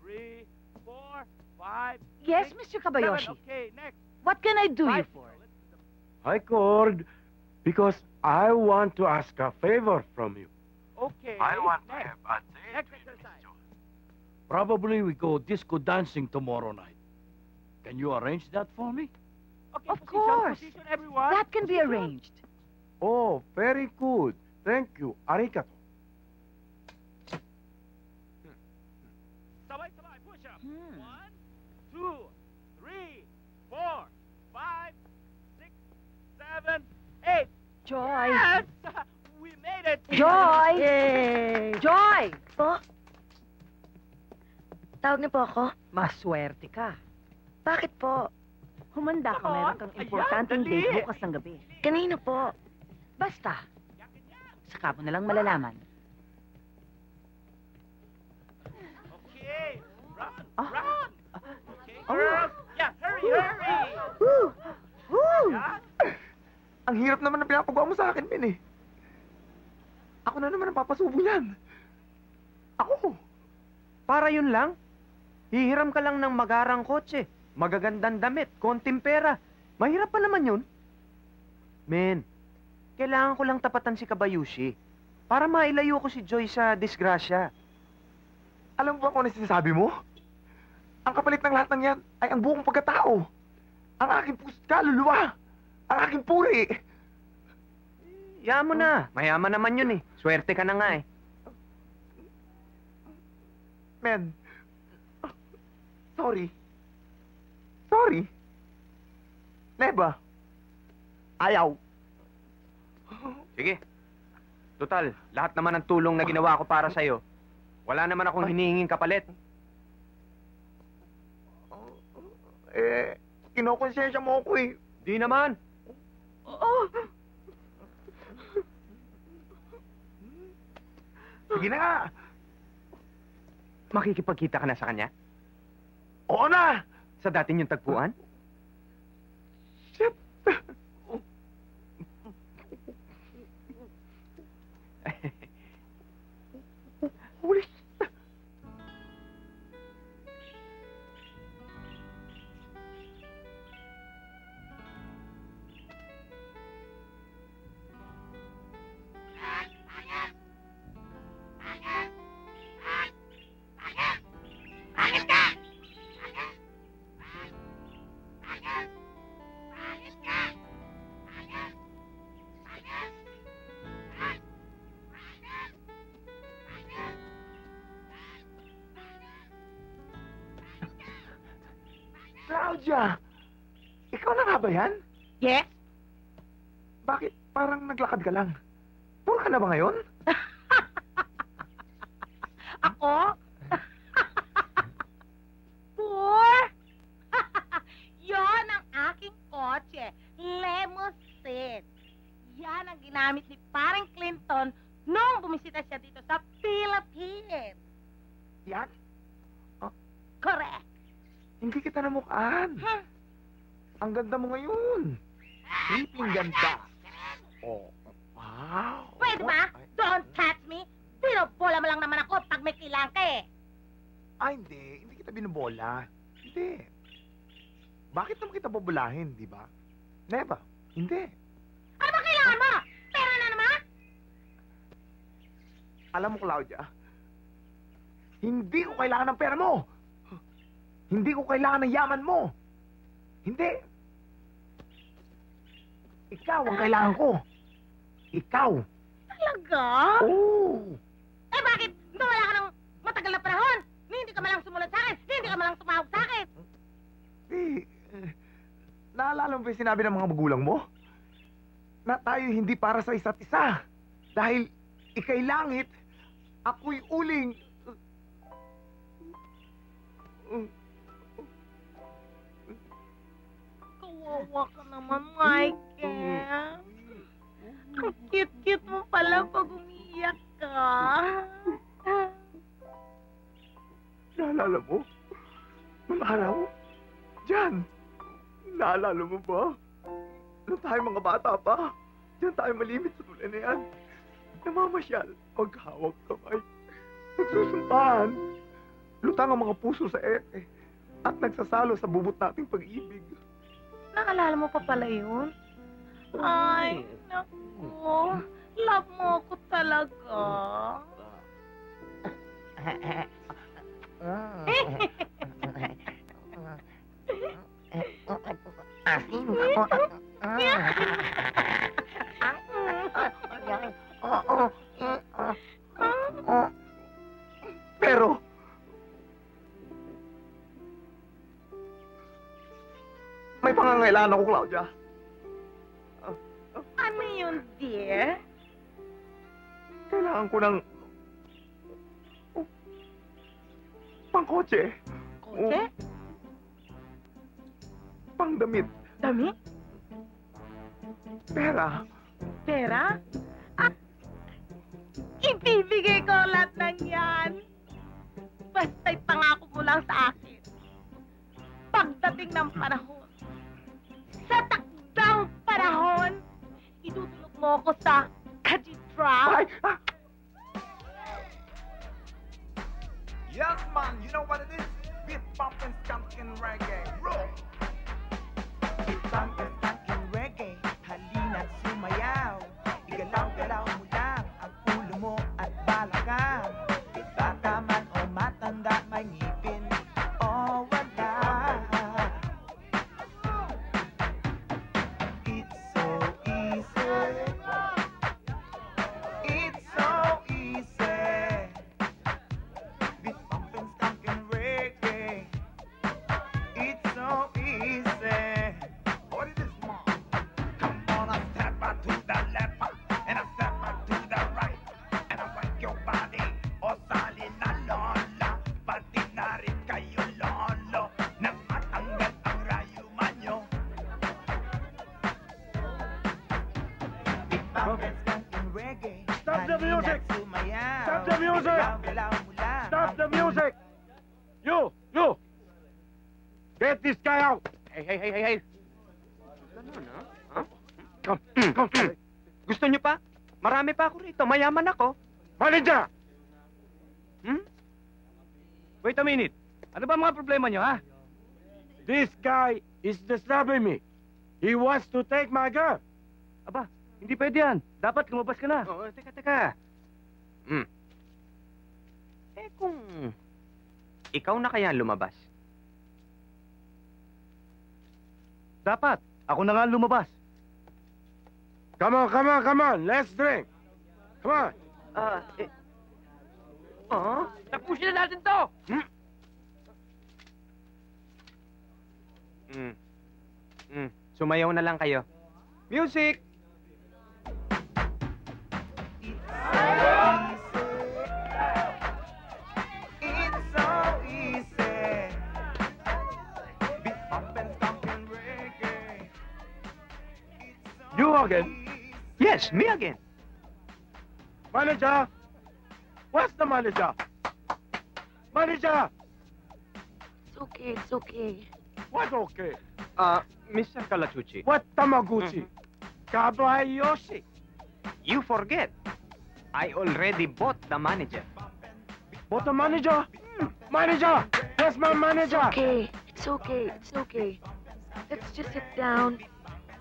3, 4, 5. Yes, 6, Mr. Kabayoshi. 7. Okay, next. What can I do you Five. for? I called because I want to ask a favor from you. Okay. next. a Next exercise. Probably we go disco dancing tomorrow night. Can you arrange that for me? Okay, Of position, course. Position, everyone. That can be Position. arranged. Oh, very good. Thank you. Arigato. Sabay, push up. Hmm. 1, 2, 3, 4, 5, 6, 7, 8. Joy! Yes! We made it! Joy! Yay! Joy! Po? Tawag niyo po ako? Maswerte ka. Bakit po? Humanda ka, Come on. meron kang importanteng Ayan, dali. date bukas ng gabi. Kanino po? Basta, saka mo na lang malalaman. Okay, run! Ah. Run! Okay, girls! Yeah, hurry! Woo! Woo! Yeah? Ang hirap naman na pinapagawa mo sa akin, Min, eh. Ako na naman ang papasubo niyan. Ako. Para yun lang. Hihiram ka lang ng magarang kotse, magagandang damit, konting pera. Mahirap pa naman yun. Men, kailangan ko lang tapatan si Kabayushi para mailayo ko si Joy sa disgrasya. Alam mo ba kung ano sinasabi mo? Ang kapalit ng lahat ng yan ay ang buong pagkatao. Ang aking puso't kaluluwa. Ang aking puri. Yaan mo na, mayaman naman yun eh. Swerte ka na nga eh. Men. Sorry. Sorry. Neba. Ayaw. Sige. Total, lahat naman ng tulong na ginawa ko para sa'yo. Wala naman akong hinihinging kapalit. Kinokonsensya mo ako eh. Di naman. Sige na nga. Makikipagkita ka na sa kanya? Oo na. Sa dati niyong tagpuan? Shit. Holy shit. Claudia! Ikaw na nga ba yan? Yes? Bakit parang naglakad ka lang? Puro ka na ba ngayon? Ako? Poor? Yon ang aking kotse. Limousine. Yan ang ginamit ni parang Clinton nung bumisita siya dito sa Philippines. Yan? Correct. Hindi kita namukhaan. Huh? Ang ganda mo ngayon. Creeping ganda. Oh, wow. Pwede ba? Don't touch me. Binobola mo lang naman ako pag may kailangan ka eh. Hindi. Hindi kita binubola. Hindi. Bakit naman kita bobolahin, di ba? Never. Hindi. Ano ba kailangan mo? Pera na naman? Alam mo, Claudia, hindi ko kailangan ng pera mo. Hindi ko kailangan ng yaman mo. Hindi. Ikaw ang kailangan ko. Ikaw. Talaga? Oo. Eh bakit? Wala ka ng matagal na panahon. Hindi ka malang sumunod sa akin. Hindi ka malang tumawag sa akin. Naalala mo ba yung sinabi ng mga magulang mo? Na tayo hindi para sa isa't isa. Dahil ikay langit, ako'y uling. Kawawa ka naman, Michael. Ang cute-cute mo pala pag umiiyak ka. Naalala mo? Nung araw? Diyan. Naalala mo ba? Nung tayo mga bata pa. Diyan tayo malimit sa tulay na yan. Namamasyal. Maghawak kamay. Nagsusumpahan. Lutang ang mga puso sa ete. At nagsasalo sa bubot nating pag-ibig. Naalala mo pa pala yun? Ay, naku. Love mo ako talaga. Pero, may pangangailangan ako, Claudia. Ano yun, dear? Kailangan ko ng pangkotse. Kotse? Pangdamit. Damit? Pera. Pera? Ah, ibibigay ko lahat ng yan. Basta'y pangako mo lang sa akin. Pagdating ng panahon, sa takdang panahon, itutulog mo ako sa cathedral. Ay! Ah! Yes, man. You know what it is? Beat bumping, skunking reggae. Roll! Beat bumping, skunking reggae. Halina't sumayaw. Igalaw-galaw mo lang ang ulo mo at balakang. Bata man o matanda, may ngipin o wala. It's so easy. It's so easy. Beat bumping, skunking reggae. It's so easy. What it is, mom? Come on, I step out to the left and I step out to the right and I work your body. O sali na lola, pati na rin kayo lolo, nang matanggal ang rayuman nyo. Beat bumping, skunking reggae. Stop the music! Sumayaw. Stop the music! Galaw-galaw mo lang Stop the ang music! You! Get this guy out! Hey. Ganun, ha? Come. Gusto niyo pa? Marami pa ako rito. Mayaman ako. Manager! Wait a minute. Ano ba mga problema nyo, ha? This guy is disturbing me. He wants to take my girl. Aba, hindi pwede yan. Dapat lumabas ka na. Oo, teka. Kung ikaw na kaya lumabas? Dapat. Ako na nga lumabas. Come on. Let's drink. Come on. Tapusin na natin to! Sumayaw na lang kayo. Music! It's so easy. Beat bumping, skunking reggae. You again? Yes, me again. Manager, Where's the manager? Manager! It's okay. What okay? Mr. Kalachuchi, What Tamaguchi? Kabayoshi! you forget. I already bought the manager. What the manager? Manager! Where's my manager? It's okay. Let's just sit down,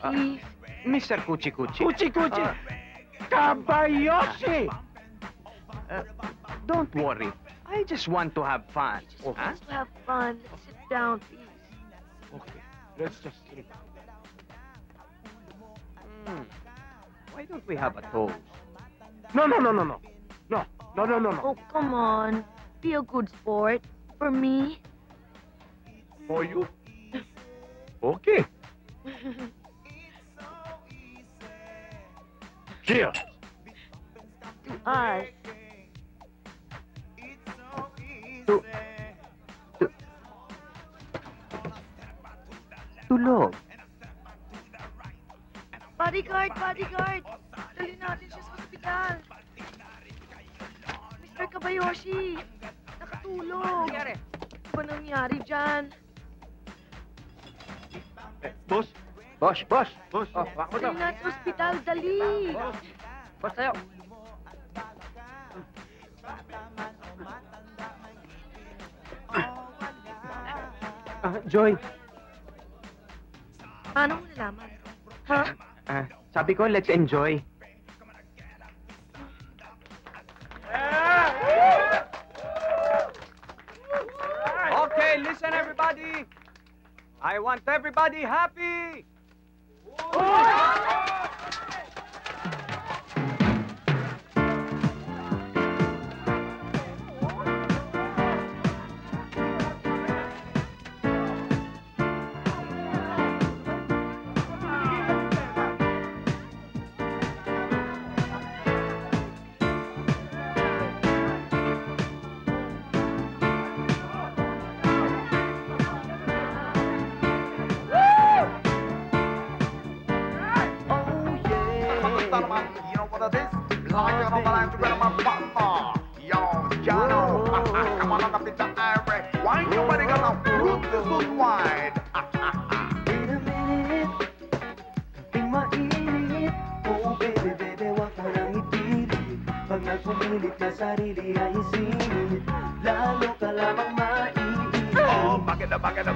please. Mr. Kuchi Kuchi. Kuchi Kuchi! Kabayoshi! Don't worry. I just want to have fun. Huh? Let's have fun. Let's sit down, please. Okay, let's just sleep. Why don't we have a toast? No. Oh, come on. Be a good sport. For me. For you? Okay. Cheers. To us. Tulog. Bodyguard! Dali natin siya sa ospital. Mr. Kabayoshi! Nakatulog! Ano ba nangyari dyan? Boss? Boss. Boss? Oh, wako Dali natin sa ospital, dali! Boss tayo. Joy, Paano mo nalaman? Ha? sabi ko, let's enjoy. Okay, listen everybody. I want everybody happy.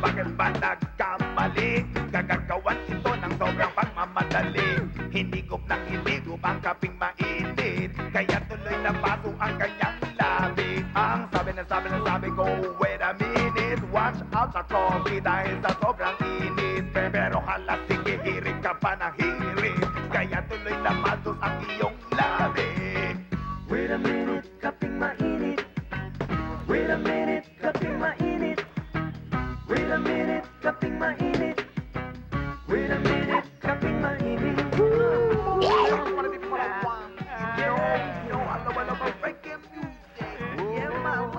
Bakit ba nagkamali? Gagagawan ito ng sobrang pagmamadali. Hinigop ang kaping mainit, kaya tuloy na baso ang kanyang labi. Ang sabi ko, wait a minute, watch out sa coffee dahil sa sobrang init. Pero hala, sige, hirit ka pa ng hirit, kaya tuloy na masos ang iyong labi. Wait a minute, kaping mainit. Wait a minute, kaping mainit. Wait a minute, kaping mainit. Wait a minute, kaping mainit.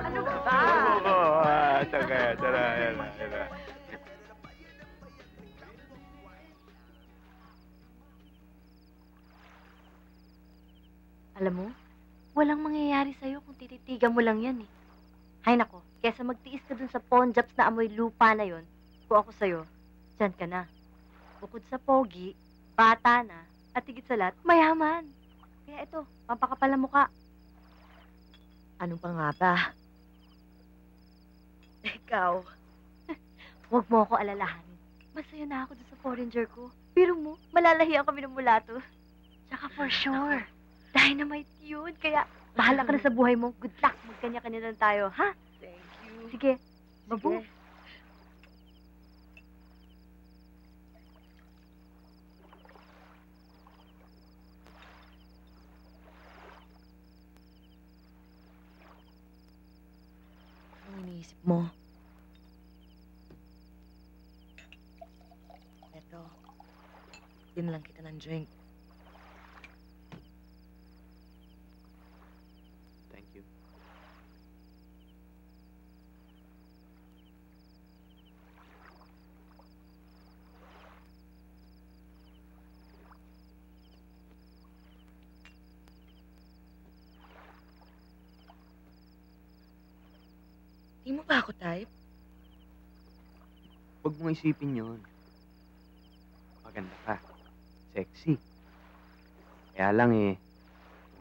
Ano ba? Alam mo, walang mangyayari sa'yo kung tititigan mo lang yan eh. Hay nako, kesa magtiis ka dun sa pawn jobs na amoy lupa na yon, kung ako sa'yo, dyan ka na. Bukod sa pogi, bata na, at higit sa lahat, mayaman. Kaya ito, pampakapal na mukha. Ano pa nga ba? Ikaw. Huwag mo ako alalahanin. Masaya na ako dun sa foreigner ko. Pero mo, malalahiyan kami ng mulato. Tsaka for sure, dynamite yun. Kaya, bahala ka na sa buhay mo. Good luck. Magkanya-kanya lang tayo, ha? Thank you. Sige. Babu. Sige. Anong iniisip mo? Eto, din lang kita ng drink. Thank you. Di mo ba ako type? Huwag mong isipin yun. Maganda ka. Sexy. Kaya lang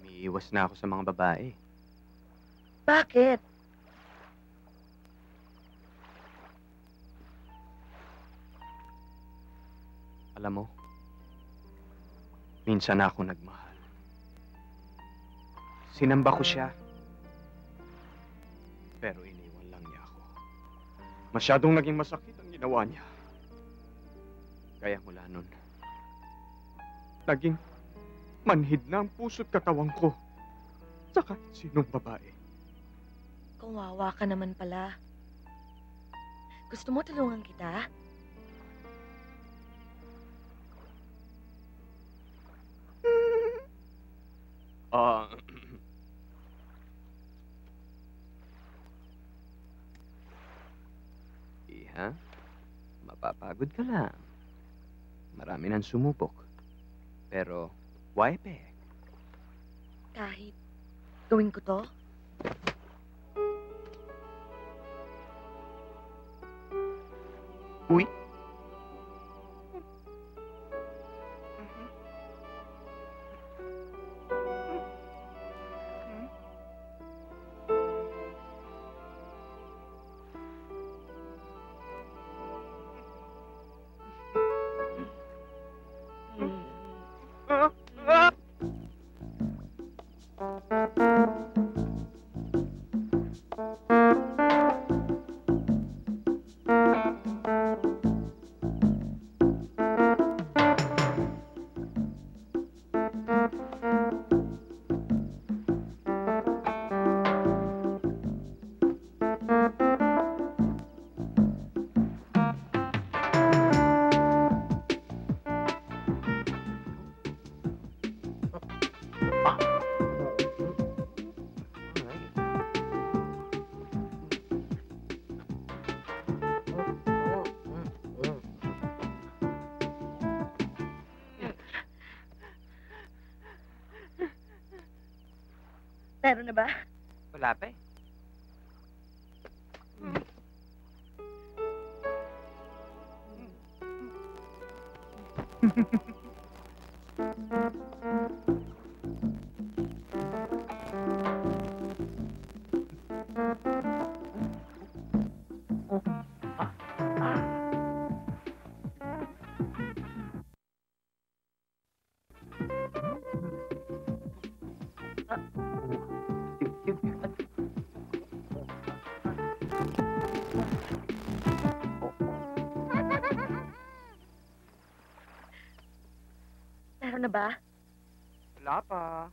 umiiwas na ako sa mga babae. Bakit? Alam mo, minsan na ako nagmahal. Sinamba ko siya. Pero iniwan lang niya ako. Masyadong naging masakit ang ginawa niya. Kaya mula nun, naging manhid na ang puso't katawan ko sa kahit sinong babae. Kawawa ka naman pala. Gusto mo tulungan kita? Ah... Iha, mapapagod ka lang. Marami nang sumubok. Pero, why pek? Kahit gawin ko to? Uy! Meron na ba? Wala pa eh. Meron na ba? Wala pa.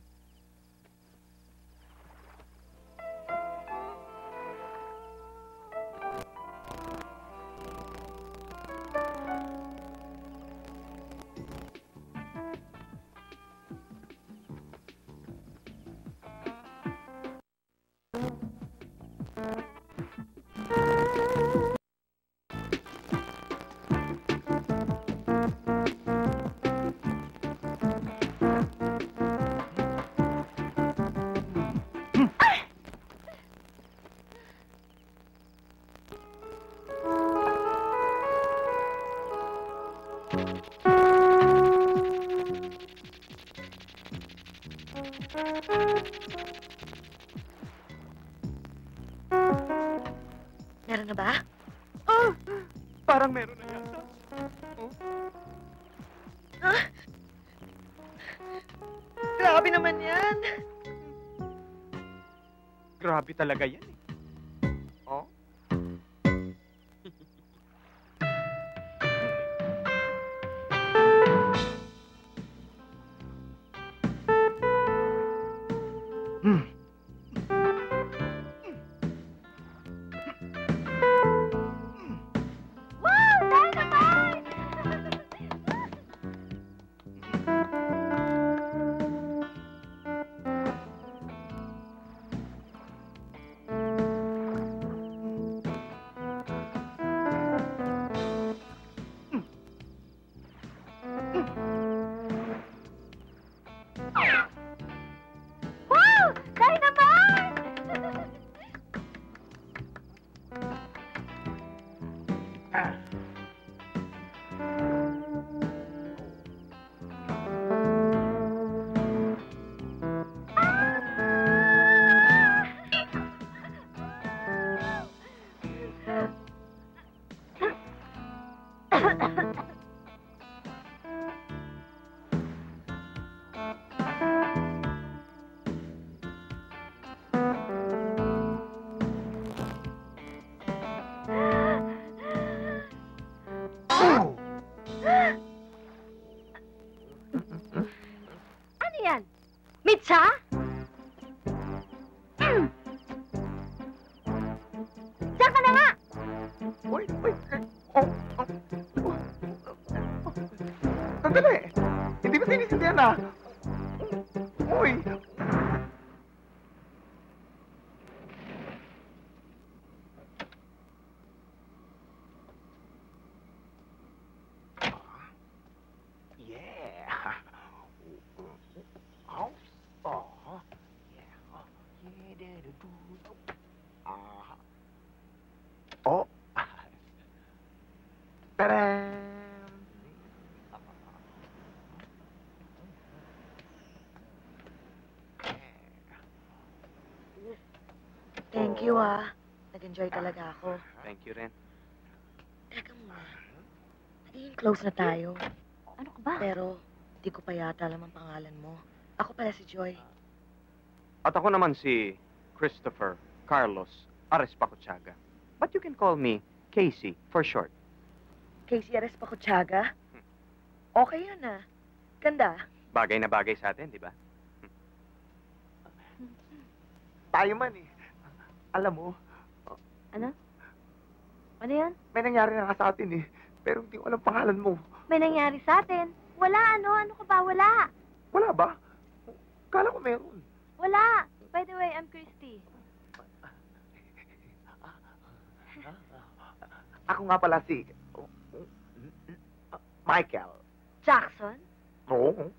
Meron na ba? Parang meron na yata. Grabe naman yan. Grabe talaga yan eh. Oh? Pizza? Diyan ka na nga! Uy! Sandali! Hindi ko sinisindihan na! Uy! Yeah! Oh! Ta-da! Thank you, ah. Nag-enjoy talaga ako. Thank you rin. Teka muna. Naging close na tayo. Ano ka ba? Pero, di ko pa yata alam ang pangalan mo. Ako pala si Joy. At ako naman si Christopher Carlos Arespacochaga. But you can call me Casey for short. Casey Arespacochaga? Okay yun, ah. Ganda. Bagay na bagay sa atin, di ba? Tayo man eh. Alam mo, Ano? Ano yan? may nangyari na nga sa atin eh. Pero hindi ko alam pangalan mo. May nangyari sa atin. Wala, ano? Ano ka ba? Wala. Wala ba? Kala ko meron. Wala. By the way, I'm Christy. Ako nga pala si... Michael. Jackson? Oo.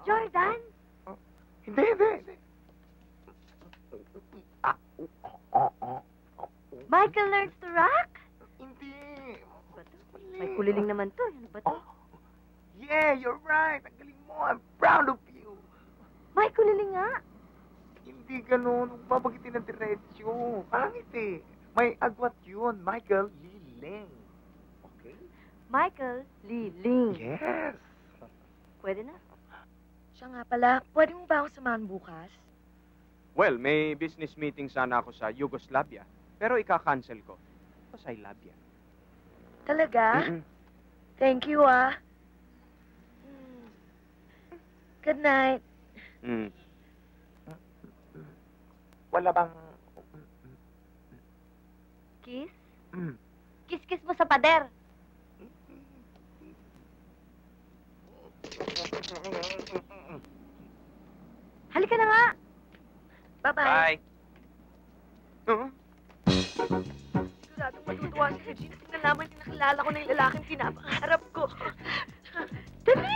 Jordan? Hindi. Michael learns to rock? Hindi. May kuliling naman to. Ano ba to? Yeah, you're right. Ang galing mo. I'm proud of you. May kuliling nga. Hindi ganun. Huwag babagitin ng diretsyo. Pangit eh. May agwat yun. Michael Liling. Okay? Michael Liling. Yes. Pwede na. Siya nga pala, pwede mo ba ako samahan bukas? Well, may business meeting sana ako sa Yugoslavia. Pero ika-cancel ko. Because I love you. Talaga? Mm-mm. Thank you, ah. Good night. Mm. Wala bang... Kiss? Mm. Kiss-kiss mo sa pader. Halika na nga. Bye-bye. Bye. Uh-huh. Siguradong matutuwa si Regine at nalaman niya nakilala ko na yung lalaking pinapangarap ko. Dali!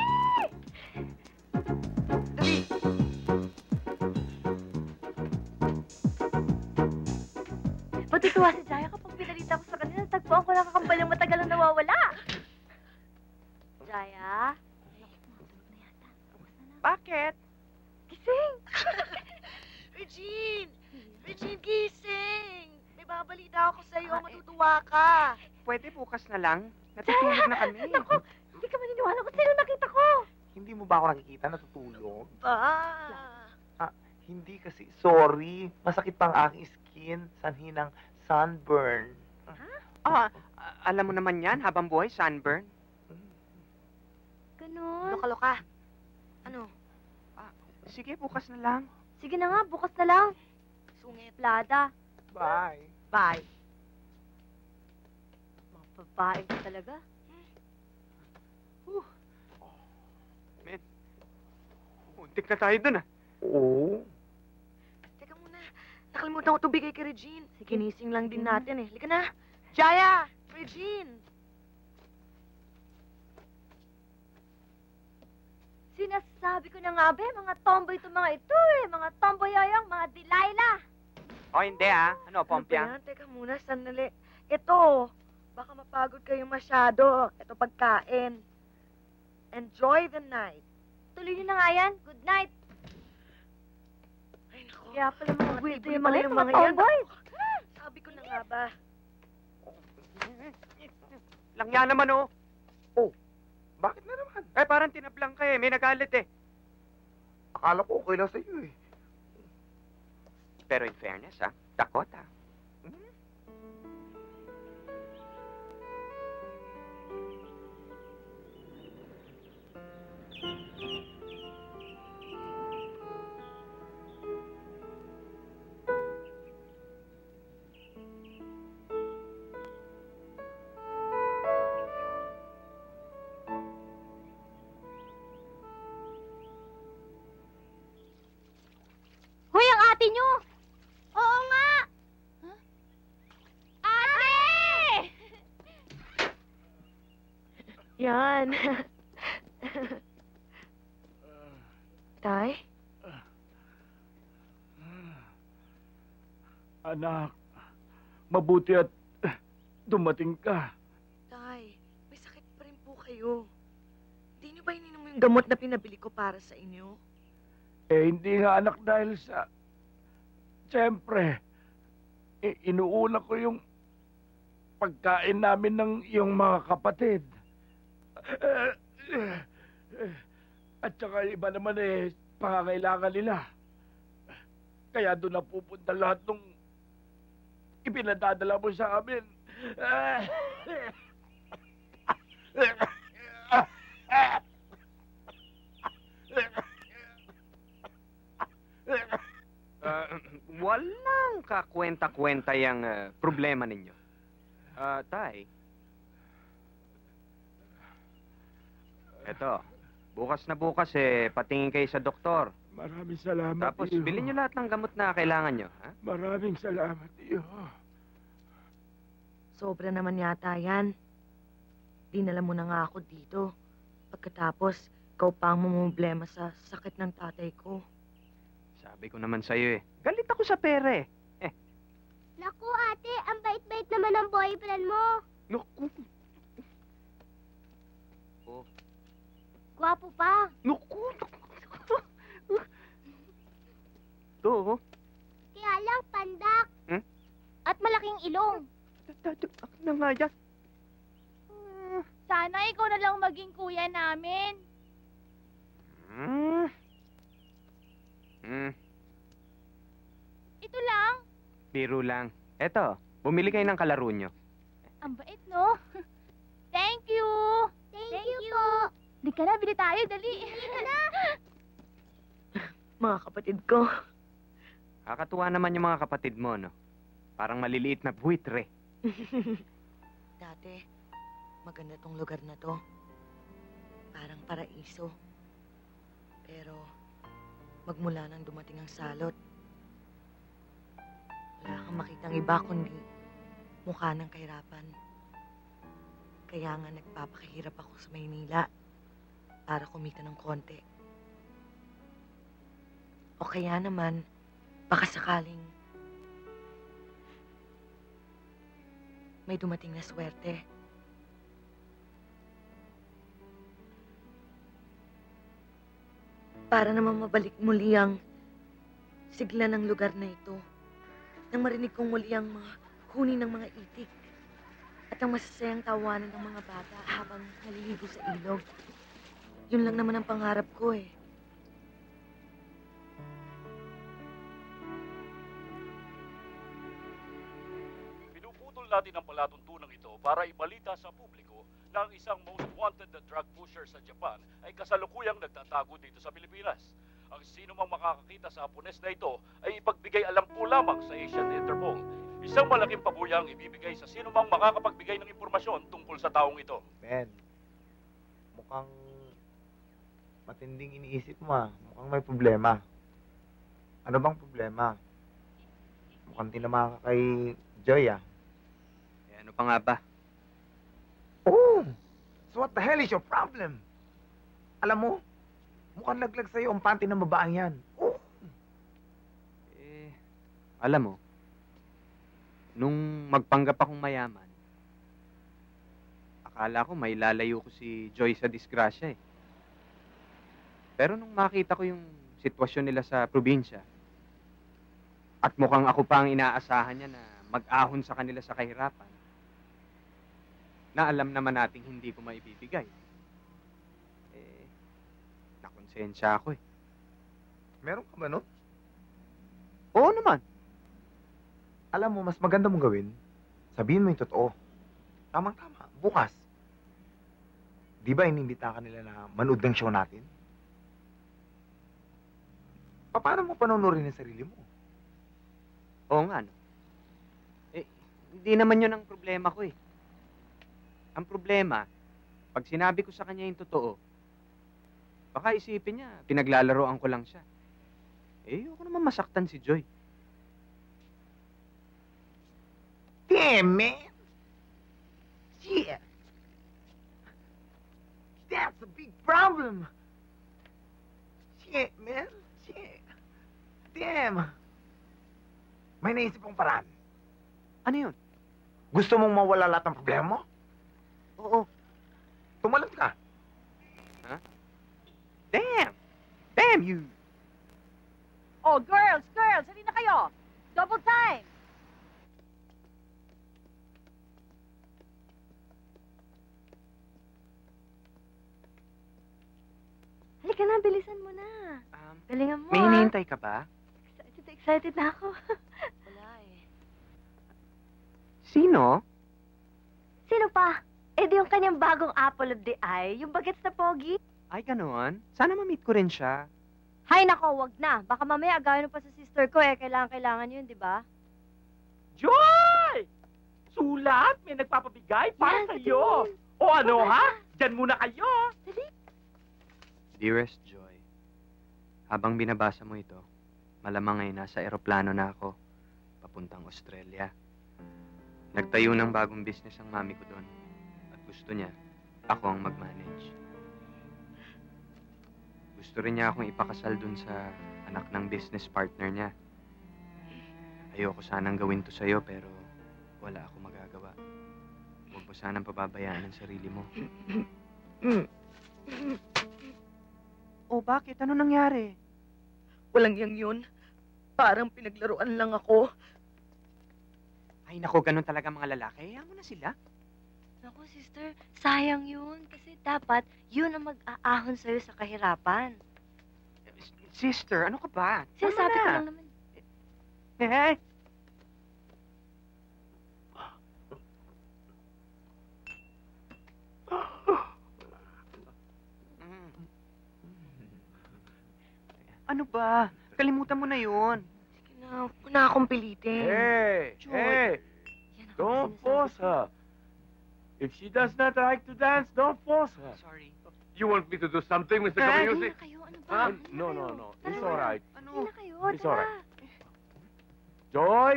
Matutuwa si Jaya kapag pinalita ko sa kanila. Tagpuan ko lang kakambal yung matagal na nawawala. Jaya? Bakit? Gising! Regine! Regine, gising! May babalita ako sa'yo. Matutuwa ka. Pwede bukas na lang. Natutulog na kami. Naku! Hindi ka maniniwala kung sino nakita ko. Hindi mo ba ako nakikita natutulog? Ba? Hindi kasi. Sorry. Masakit pang aking skin. Sanhi ng sunburn. Alam mo naman yan, habang buhay, sunburn. Ganun. Loka-loka. Ano? Sige, bukas na lang. Sige na nga, bukas na lang. Sungit. Plada. Bye. Bye. Mga babae ka talaga. Men, untik na tayo dun, ah. Oo. Teka muna. Nakalimutan ko ito bigay kay Regine. Ginising lang din natin eh. Halika na. Jaya! Regine! Sinasabi ko na nga ba, mga tomboy itong mga ito eh. Mga tomboyoyong, mga Delilah. O, hindi, ah. Ano, Ano ba Pompya? yan? Teka muna, sandali. Ito, baka mapagod kayo masyado. Ito pagkain. Enjoy the night. Tuloy nyo na nga yan. Good night. Ay, naku. Kaya pala mga Mga weirdo tibay yung pala mga yung mga mga yan. tomboy. Sabi ko na nga ba. Lang yan naman, oh. Bakit na naman? Eh, parang tinaplang ka eh. May nagalit eh. Akala ko okay lang sa'yo eh. Pero in fairness, ah, Dakota. yan. Tay? Anak, mabuti at dumating ka. Tay, may sakit pa rin po kayo. Hindi niyo ba ininom yung gamot na pinabili ko para sa inyo? Eh, hindi nga anak dahil sa... Siyempre, inuuna ko yung pagkain namin ng iyong mga kapatid. At saka iba naman pangangailangan nila. Kaya doon na pupunta lahat ng ipinadadala mo sa amin. Walang kakwenta-kwenta yung problema ninyo. Tay. Eto, bukas na bukas patingin kayo sa doktor. Maraming salamat, Tapos iyo. bilhin nyo lahat ng gamot na kailangan nyo. Ha? Maraming salamat, iyo. Sobra naman yata yan. Dinala mo na nga ako dito. Pagkatapos, ikaw pa ang mamumblema sa sakit ng tatay ko. Sabi ko naman sa'yo galit ako sa pera Naku, ate, ang bait-bait naman ng boyfriend mo. Naku. Oh. Gwapo pa. Naku. To. Kaya lang, pandak. At malaking ilong. Ako na nga yan. Sana ikaw na lang maging kuya namin. Ito lang. Biro lang. Eto, bumili kayo ng kalaro nyo. Ang bait, no? Thank you. Thank you po. Di ka na, bili tayo, dali. Di ka na. Mga kapatid ko. Kakatuwa naman yung mga kapatid mo, no? Parang maliliit na buitre. Dati, maganda tong lugar na to. Parang paraiso. Pero, magmula nang dumating ang salot, wala kang makitang iba kundi mukha ng kahirapan. Kaya nga nagpapakahirap ako sa Maynila para kumita ng konti. O kaya naman, baka sakaling may dumating na swerte. Para naman mabalik muli ang sigla ng lugar na ito. Nang marinig kong muli ang mga huni ng mga itik at ang masasayang tawanan ng mga bata habang naliligo sa ilog. Yun lang naman ang pangarap ko Pinuputol natin ang palatuntunang ito para ibalita sa publiko na ang isang most wanted drug pusher sa Japan ay kasalukuyang nagtatago dito sa Pilipinas. Ang sino mang makakakita sa hapunes na ito ay ipagbigay alam po lamang sa Asian Interpol. Isang malaking pabuyang ibibigay sa sino mang makakapagbigay ng impormasyon tungkol sa taong ito. Ben, mukhang matinding iniisip mo. Mukhang may problema. Ano bang problema? Mukhang tinama ka kay Joy Ano pa nga ba? Oh! So what the hell is your problem? Alam mo, mukhang laglag sa'yo ang panty ng babaeng yan. Oh! Alam mo, nung magpanggap akong mayaman, akala ko may lalayo ko si Joy sa disgrasya Pero nung makita ko yung sitwasyon nila sa probinsya, at mukhang ako pa ang inaasahan niya na mag-ahon sa kanila sa kahirapan, na alam naman nating hindi ko maibibigay. Nakonsensya ako Meron ka ba, no? Oo naman. Alam mo, mas maganda mong gawin, sabihin mo yung totoo. Tamang-tama, bukas. Di ba inimbita ka nila na manood ng show natin? Paano mo panonorin ang sarili mo? Oo nga, no? Hindi naman yun ang problema ko Ang problema, pag sinabi ko sa kanya yung totoo, baka isipin niya, pinaglalaroan ko lang siya. Ayoko naman masaktan si Joy. Damn, man! Yeah! problem? Sige, man. Sige. Damn. May naisip kong paraan. Ano yun? Gusto mong mawala lahat ng problema mo? Oo. Tumalon ka. Damn! Damn you! Oh, girls! Halina kayo! Double time! Halika na, bilisan mo na. Galingan mo, May hinihintay ka ba? Excited na ako. Wala eh. Sino? Sino pa? Eh di yung kanyang bagong apple of the eye, yung bagets na pogi. Ay, ganoon? Sana ma-meet ko rin siya. Hay nako, wag na. Baka mamaya agawin mo pa sa sister ko eh. Kailangan yun, di ba? Joy! Sulat! May nagpapabigay para sa'yo! O ano, ha? Diyan muna kayo! Dearest Joy, habang binabasa mo ito, malamang ay nasa eroplano na ako, papuntang Australia. Nagtayo ng bagong business ang mami ko doon. At gusto niya, ako ang mag-manage. Gusto rin niya akong ipakasal doon sa anak ng business partner niya. Ayoko sanang gawin to sa'yo, pero wala akong magagawa. Huwag mo sanang pababayaan ang sarili mo. Oh, bakit? Ano nangyari? Walang yang yun. Parang pinaglaruan lang ako. Ay, nako, ganun talaga mga lalaki. Hayaan mo na sila. Naku, sister, sayang yun. Kasi dapat yun ang mag-aahon sa'yo sa kahirapan. Sister, ano ka ba? Sinasabi ko lang naman. Eh, ano ba? Kalimutan mo na yun. Sige na, huwag mo na akong pilitin. Hey! Joy. Hey! Yan ako Don't sinasabi force ko. her. If she does not like to dance, don't force her. Sorry. You want me to do something, Mr. Eh, Kamiyusi? Halina kayo, ano ba? No, no, no. It's all right. Ano? Halina kayo, It's all tara. right. Joy?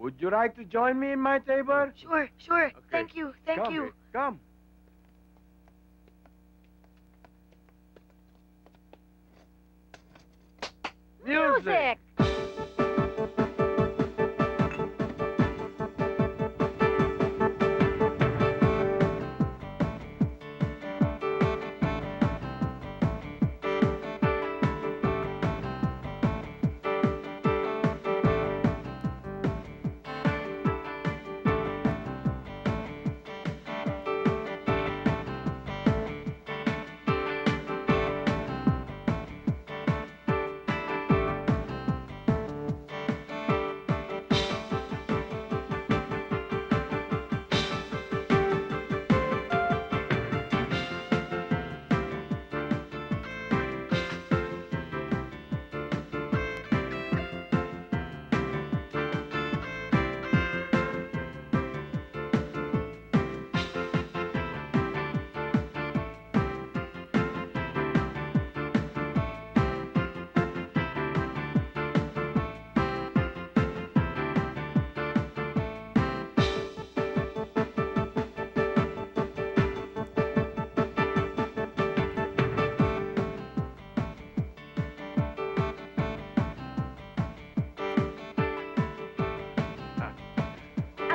Would you like to join me in my table? Sure. Okay. Thank you. Come, eh, Come. Music!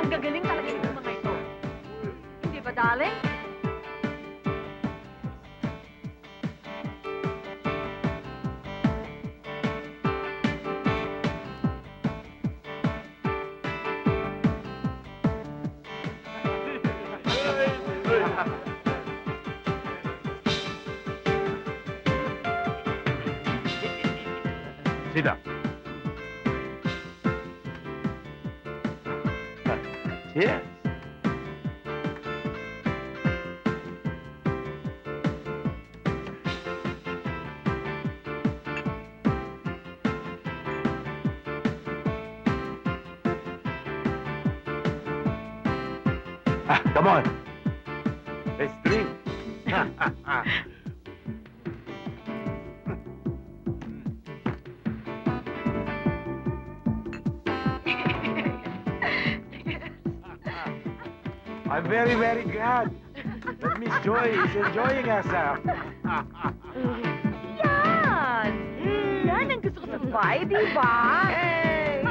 Ang gagaling talaga ng mga ito. Hindi ba, darling? Sit down. Cheers. Come on. Let's drink. I'm very, very glad that Miss Joy is enjoying herself. Yan! Yan ang gusto ko sa buhay, di ba? Hey!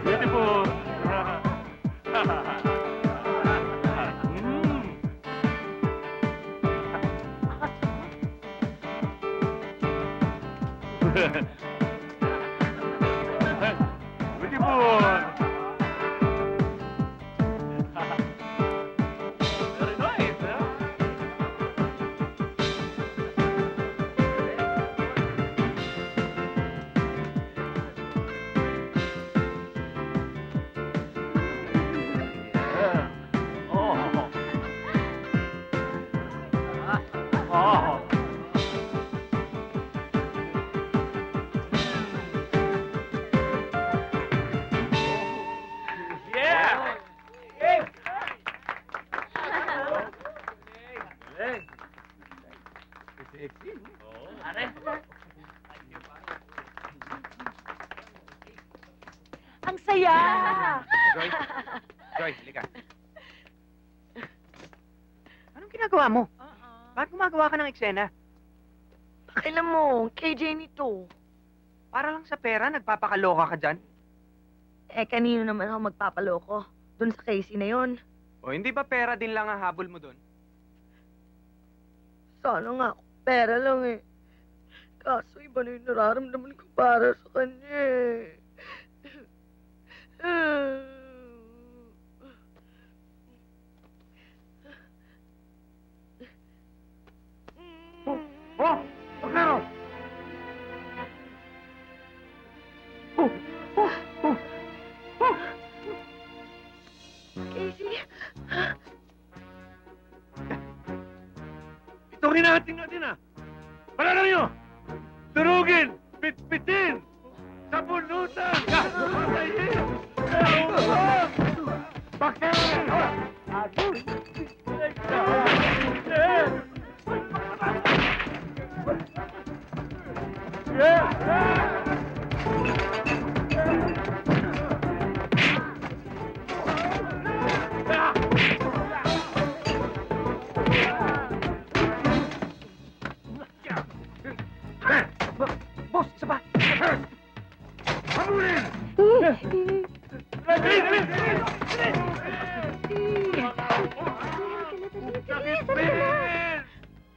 Beautiful. Beautiful. Very nice, huh? Yeah! Ang saya! Joy, Joy, halika. Anong ginagawa mo? Bakit gumagawa ka ng eksena? Pakialam mo, kay Jenny to. Para lang sa pera, nagpapakaloka ka dyan? Eh, kanino naman ako magpapaloko? Doon sa Casey na yon. O hindi ba pera din lang ang habol mo doon? Sana nga, pera lang eh. Kaso iba na yung nararamdaman ko para sa kanya eh. Oh! Paklaro! Casey? Ito hinahating natin ah! Palala nyo! Durugin! Pitpitin! Sabunutan! Patayin! Bakit? Boss, isa pa! Habulin! Where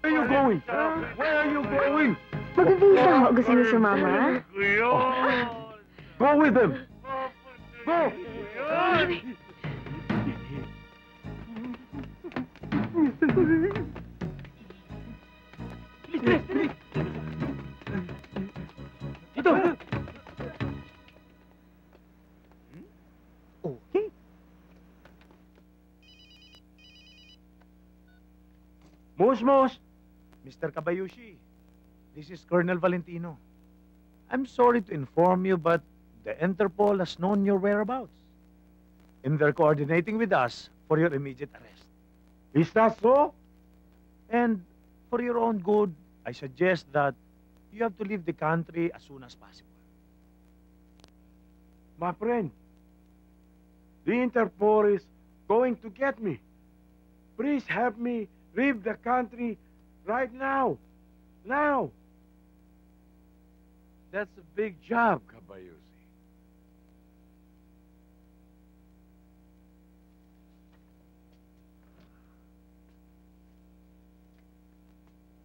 are you going? Where are you going? Mag-visa ako. Gusto niyo sumama? Go with them! Go! Ito! Okay. Mos! Mr. Kabayushi, this is Colonel Valentino. I'm sorry to inform you, but the Interpol has known your whereabouts. And they're coordinating with us for your immediate arrest. Is that so? And for your own good, I suggest that you have to leave the country as soon as possible. My friend, the Interpol is going to get me. Please help me leave the country right now. Now. That's a big job, Kabayushi.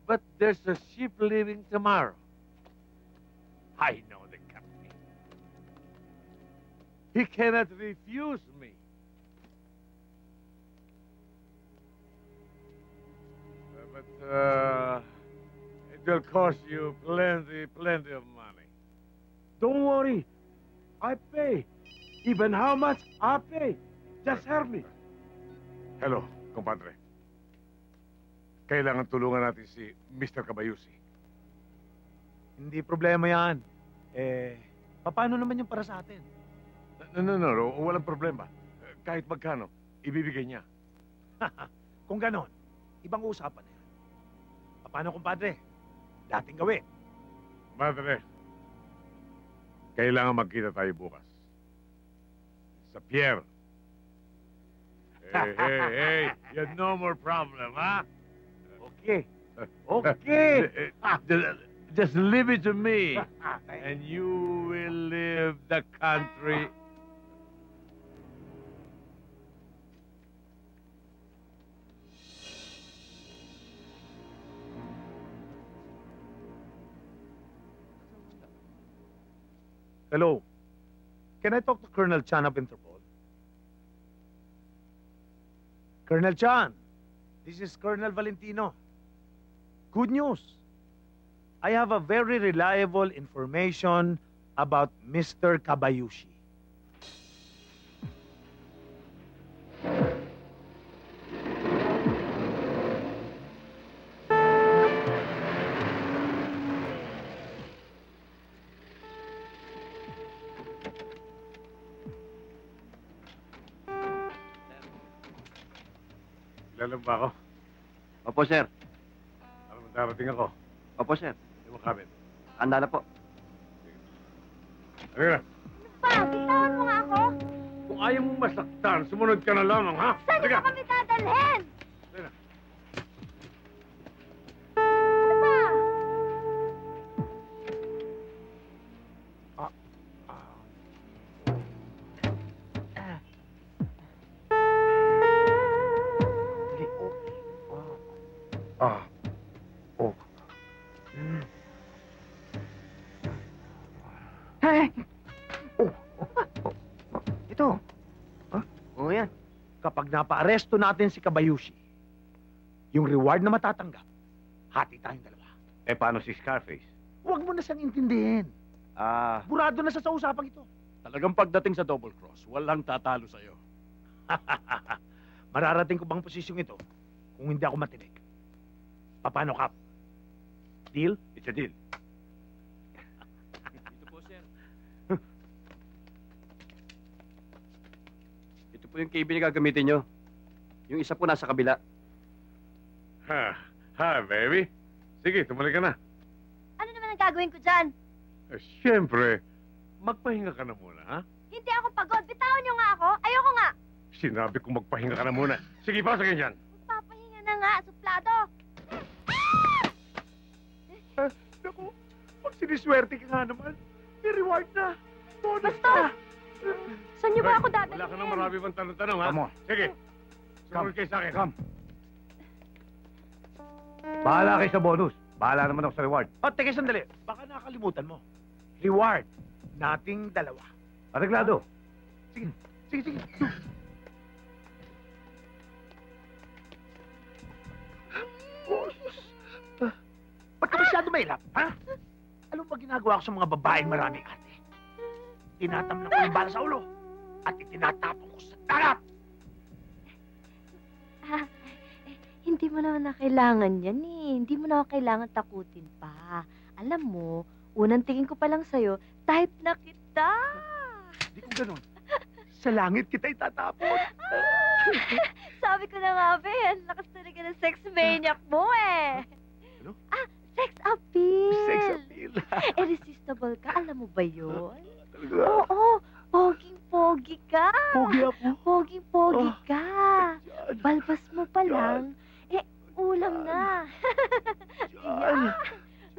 But there's a ship leaving tomorrow. I know the captain. He cannot refuse me. But They'll cost you plenty of money. Don't worry. I pay. Even how much, I pay. Just help me. Hello, compadre. Kailangan tulungan natin si Mr. Cabayusi. Hindi problema yan. Paano naman yung para sa atin? No. Walang problema. Kahit magkano, ibibigay niya. Kung ganon, ibang usapan na yan. Paano, kumpadre? Dating gawin. Madre, kailangan magkita tayo bukas. Sa pier. Hey, you have no more problem, ha? Okay. Okay. Just leave it to me, and you will leave the country. Hello. Can I talk to Colonel Chan of Interpol? Colonel Chan, this is Colonel Valentino. Good news. I have a very reliable information about Mr. Cabayushi. Lalam ba ako? Opo, sir. Ano darating ako? Opo, sir. Hindi mo kabit. Handa na po. Halika na. Pa, bitawan mo nga ako. Kung ayaw mong masaktan, sumunod ka na lamang, ha? Saan Halika. mo kami dadalhin? Halika. Ano ba? Ito. Oo yan. Kapag napa-aresto natin si Cabayushi, yung reward na matatanggap, hati tayong dalawa. Paano si Scarface? Huwag mo na siyang intindihin. Burado na siya sa usapang ito. Talagang pagdating sa double cross, walang tatalo sa'yo. Mararating ko bang posisyong ito kung hindi ako matinig? Paano, Kap? Deal? It's a deal. Ito po, sir. Ito po yung KB na gagamitin nyo. Yung isa po nasa kabila. Hi, baby. Sige, tumalik ka na. Ano naman ang gagawin ko dyan? Siyempre, magpahinga ka na muna, ha? Hindi ako pagod. Bitawan niyo nga ako. Ayoko nga. Sinabi kong magpahinga ka na muna. Sige, pasok yan dyan. Papahinga na nga, suplado. Naku, pag siniswerte ka nga naman, may reward na. Bonus na. Saan niyo ba ako Wala dadalhin? ka nang marami pang tanong-tanong, ha? Come on. Sige. Sumunod kayo sa akin. Come. Bahala kayo sa bonus. Bahala naman ako sa reward. Teka, sandali. Baka nakakalimutan mo. Reward. Nating dalawa. Areglado. Sige. Ba't ka masyado mahirap, ha? Alam ba ginagawa ko sa mga babaeng maraming ate? Tinatamnan ko yung bala sa ulo at itinatapon ko sa dagat. Hindi mo naman na kailangan yan eh. Hindi mo na kailangan takutin pa. Alam mo, unang tingin ko pa lang sa'yo, type na kita. Hindi ko ganun. Sa langit kita itatapon. Sabi ko na nga, Ben, lakas talaga ng sex maniac mo eh. Ano? Sex appeal. Sex appeal. Irresistible ka, alam mo ba yun? Talaga? Oo, poging-pogi ka. Pogi ako? Poging-pogi Oh. ka. Balbas mo pa lang, ulam na. Diyan.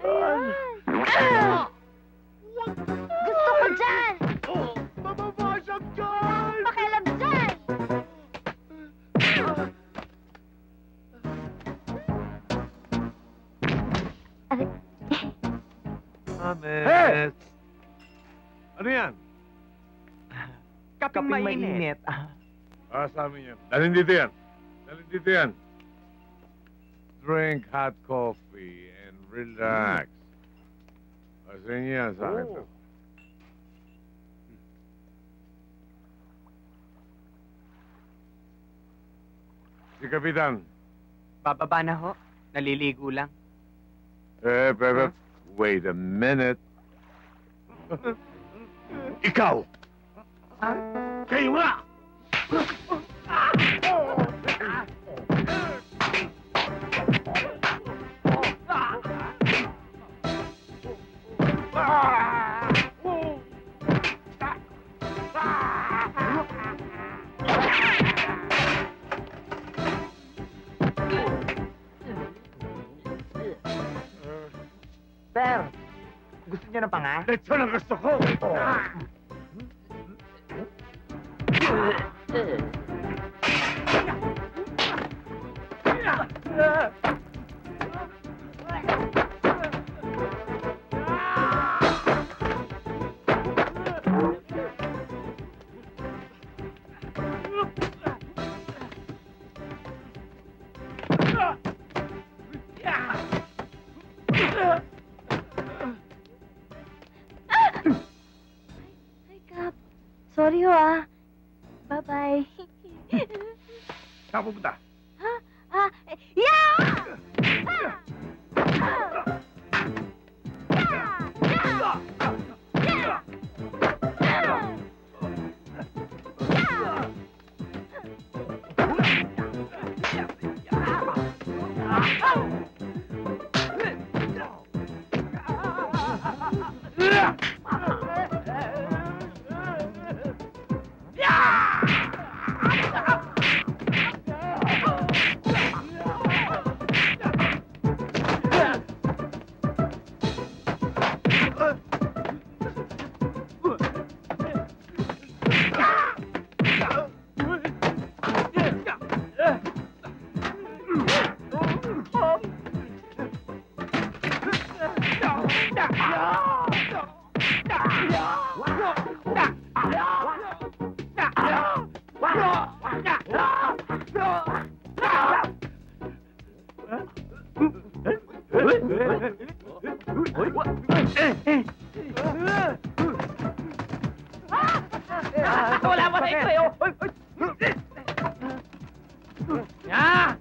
Ayan. Gusto ko dyan! Mababasag dyan! Pakialam dyan! Hey! Ano yan? Kaping mainit. Sa amin yan. Dalhin dito yan. Drink hot coffee and Relax. Pasin niyo yan sa akin. Oh. Si Kapitan. Bababa na ho. Naliligo lang. Pero, wait a minute. Ikaw! Kayo nga! Sir, gusto niyo ng panga? Lechon ang gusto ko! Sorry ho ah. Bye-bye. Saan pupunta? Yeah! Wala mo na ikaw! Ya!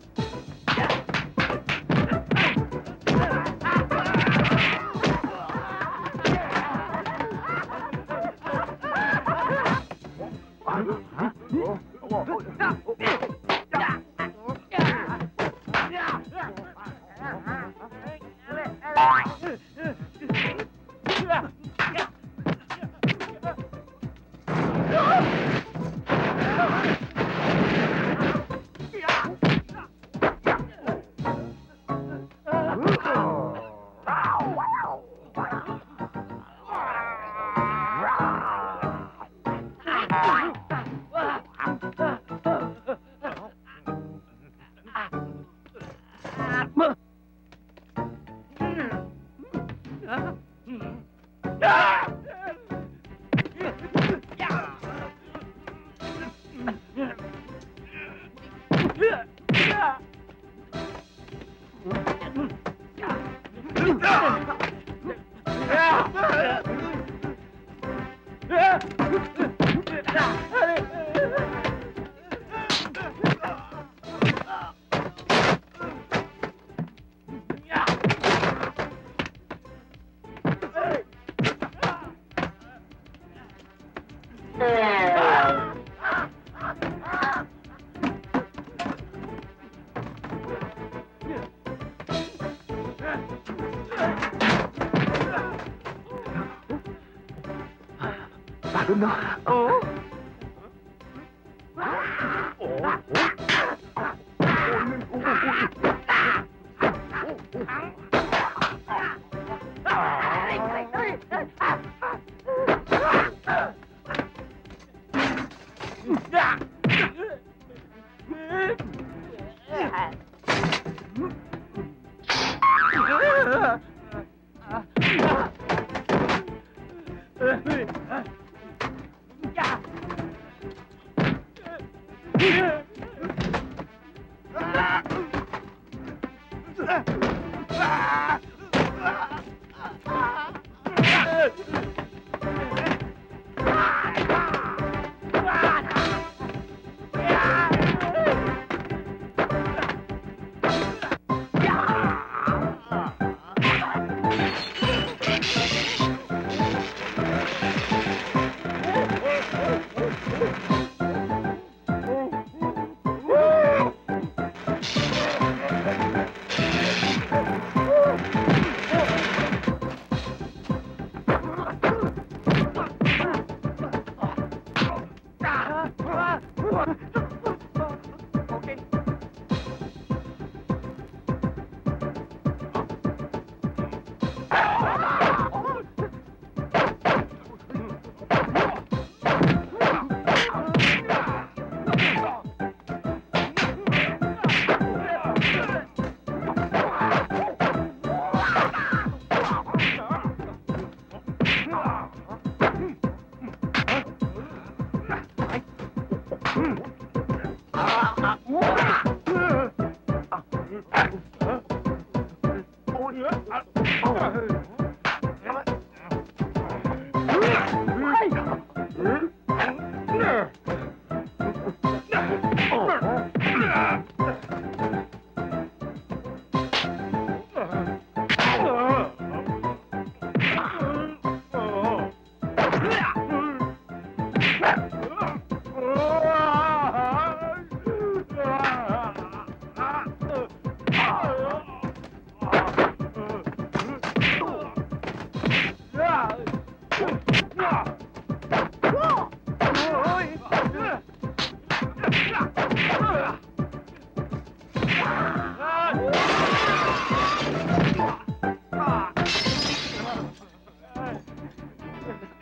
Pagod na. Oo. Okay.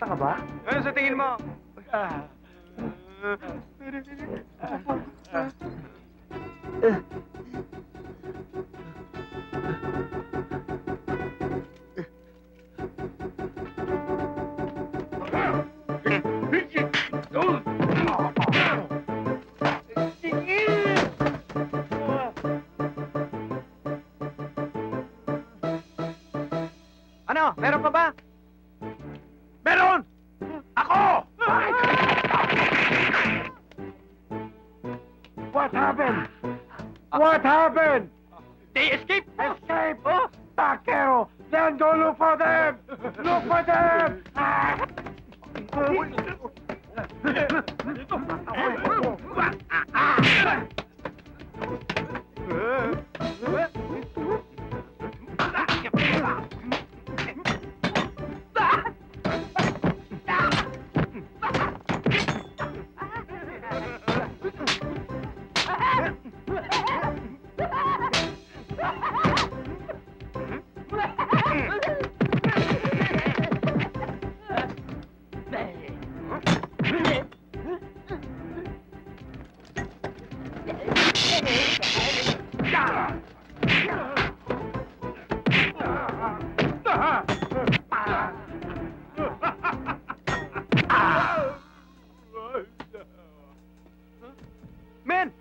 Nasaktan ka ba? Ano sa tingin mo? Ano? Meron pa ba? Meron! Ako! What happened? What happened? They escape! Escape! Taquero! Then go look for them! Look for them! Men!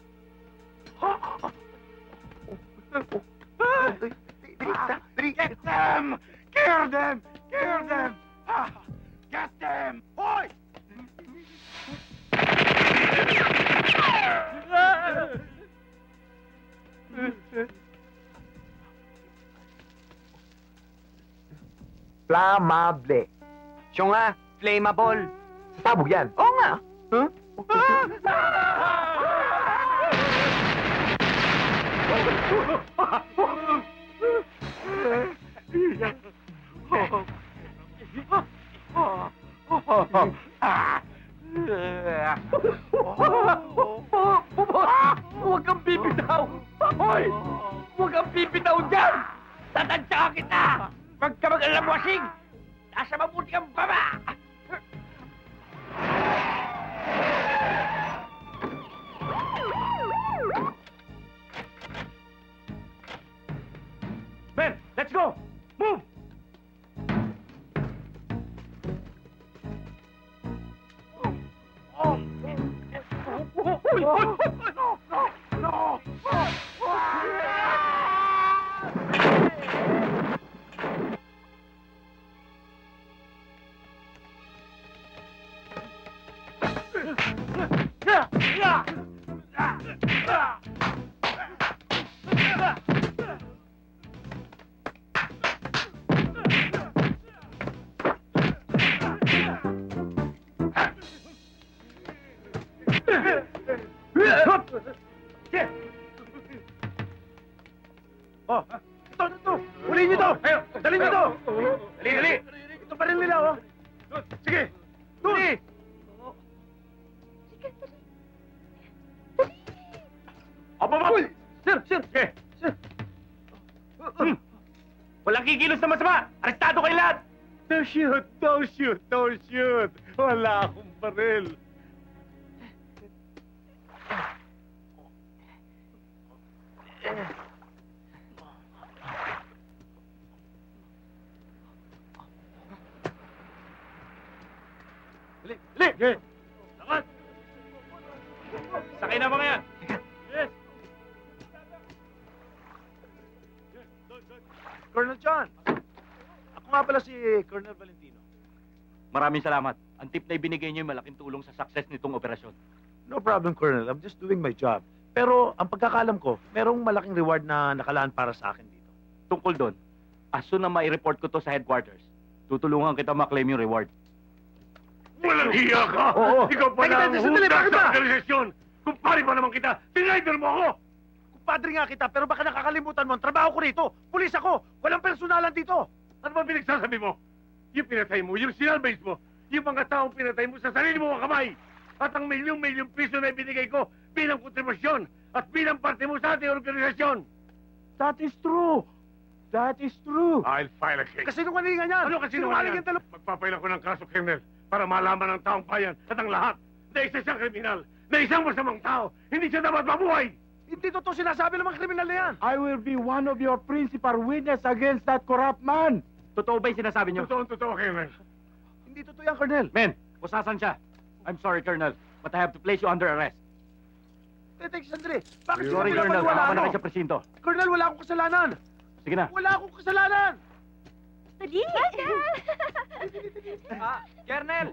Get them! Kill them! Kill them! Get them! Hoy! Flammable. Siya nga, flammable. Sasabog yan. Oo nga. Huh? Huwag kang bibitaw! Hoy! Huwag kang bibitaw dyan! Tatansya kita! Huwag ka mag-alamwasing! Nasa mabuti kang baba! Men, let's go! Move! Oh, ito! Uli niyo to! Dali niyo to! Dali! Ito pa rin nila, oh! Sige! Dali! shoot! Walang kikilos na masama! Arestado kayo lahat! Don't shoot! Don't shoot! Don't shoot! Wala akong baril. Dali! Lakad! Sakay na mga yan! Yes! Colonel John! Ako nga pala si Colonel Valentino. Maraming salamat. Ang tip na ibinigay niyo ay malaking tulong sa success nitong operasyon. No problem, Colonel. I'm just doing my job. Pero ang pagkakalam ko, merong malaking reward na nakalaan para sa akin dito. Tungkol doon, as soon na mai-report ko to sa headquarters, tutulungan kita maklaim yung reward. Walang hiya ka! Oo. Ikaw pala ang Sandali, hudas bakit ba? sa organisasyon! Kumpari pa naman kita! Tinrider mo ako! Kumpadre nga kita, pero baka nakakalimutan mo ang trabaho ko rito. Pulis ako! Walang personalan dito! Ano ba pinagsasabi mo? Yung pinatay mo, yung sinalbase mo, yung mga taong pinatay mo sa sarili mo mga kamay! At ang milyong-milyong piso na ibinigay ko bilang kontribusyon at bilang parte mo sa ating organisasyon! That is true! That is true! I'll file a case. Kasinungalingan yan! Ano kasinungalingan? Magpapail ako ng kaso, Colonel, para malaman ng taong bayan at ang lahat na isa siyang kriminal, na isang masamang tao, hindi siya dapat mabuhay! Hindi totoo sinasabi ng mga kriminal na yan! I will be one of your principal witness against that corrupt man! Totoo ba yung sinasabi niyo? Totoo, Colonel. Hindi totoo yan, Colonel. Men, kusasan siya. I'm sorry, Colonel, but I have to place you under arrest. Teka, sandali. Bakit Sorry, Colonel, wala na kayo sa presinto. Colonel, wala akong kasalanan. Sige na. Wala akong kasalanan. Dali! Colonel!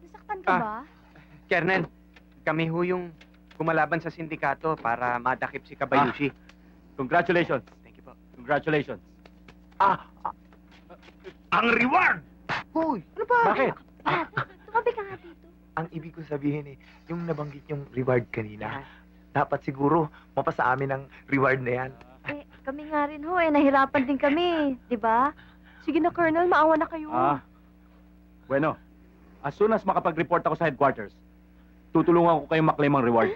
Nasaktan ka ba? Colonel, kami ho yung kumalaban sa sindikato para madakip si Kabayushi. Congratulations. Thank you po. Congratulations. Ang reward! Hoy! Ano ba? Bakit? Tumabi ka nga dito. Ang ibig ko sabihin yung nabanggit yung reward kanina, dapat siguro mapasa amin ang reward na yan. Eh, kami nga rin ho, nahirapan din kami, di ba? Sige na, Colonel, maawa na kayo. Bueno, as soon as makapag-report ako sa headquarters, tutulungan ko kayong maklaim ang reward.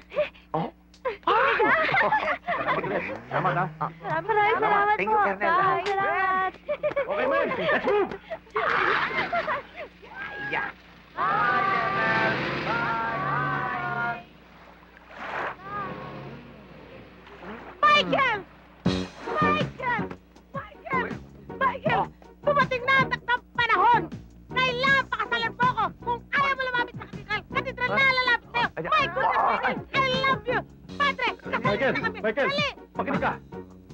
Salamat, ha? Maraming salamat Thank you, po. Colonel. Bye, salamat. Okay, man. Let's move! Yeah. Michael! Michael! Michael! Michael! Dumating na ang takdang panahon! Kailangan pakasalan mo ako kung ayaw mo lumapit sa katedral na lalapit sa'yo! My goodness, Michael! I love you! Padre, kasalan na kami! Michael! Dali! Makinig ka!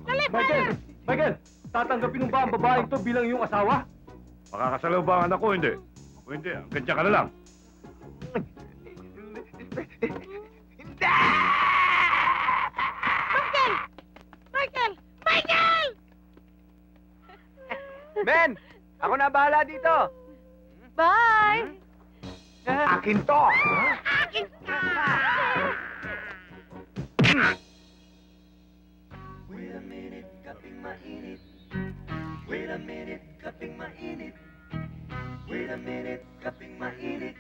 Dali, Michael! Padre! Michael! Tatanggapin mo ba ang babaeng to bilang iyong asawa? Makakasalaw ba ang anak ko? Hindi. O hindi, ang ganda ka na lang. Michael! Michael! Michael! Men! Ako na bahala dito! Bye! Akin to! Akin ka! Wait a minute, kaping mainit. Wait a minute, kaping mainit. Wait a minute, kaping mainit.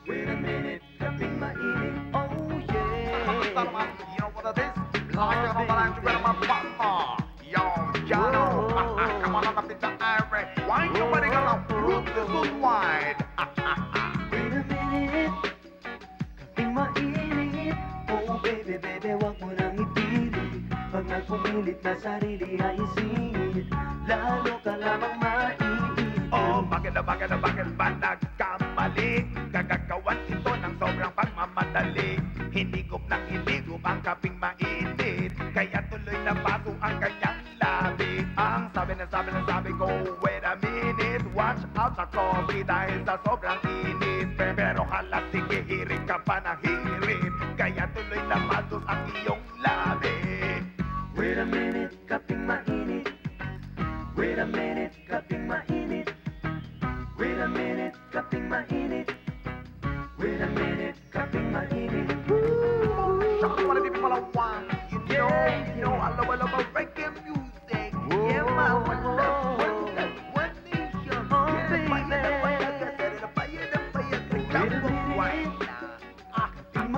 Wait a minute, kaping mainit. Oh yeah. You know what it is? Like a avalanche with my mama. Yo, Jano. Come on up in the iron. Why ain't nobody gonna root this little wide? Wait a minute, kaping mainit. Oh baby, baby, wag mo nang ipilit. Pag nagpumilit na sarili ay isingit, lalo ka lamang maiinit. Oh, bakit ba nagkamali? Gagagawan ito ng sobrang pagmamadali. Hinigop ng hinigop ang kaping mainit. Kaya tuloy na bago ang kanyang labi. Ang sabi ko, wait a minute. Watch out sa coffee dahil sa sobrang init. Pero hala, sige, hirit ka pa ng hirit. Kaya tuloy na bago ang iyong labi. Wait a minute, kaping mainit. Wait a minute, kaping mainit. Wait a minute, kaping mainit. Wait a minute, kaping mainit. Shaka pala di palawan. You know, I love reggae music. Yeah, man, one love, one nation. Oh, baby. Wait a minute, kaping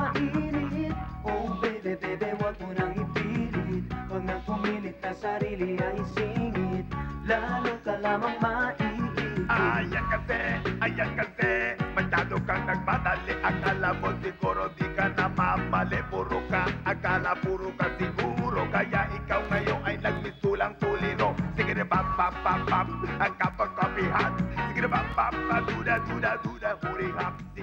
ay singit, lalo ka lamang maiibig. Ayan kasi, masyado kang nagmadali. Akala mo siguro di ka na mamali. Puro ka, akala puro ka siguro. Kaya ikaw ngayon ay nagmisulang tulino. Sige na bam, ang kapag-kapihan. Sige na bam, duda, hurihap.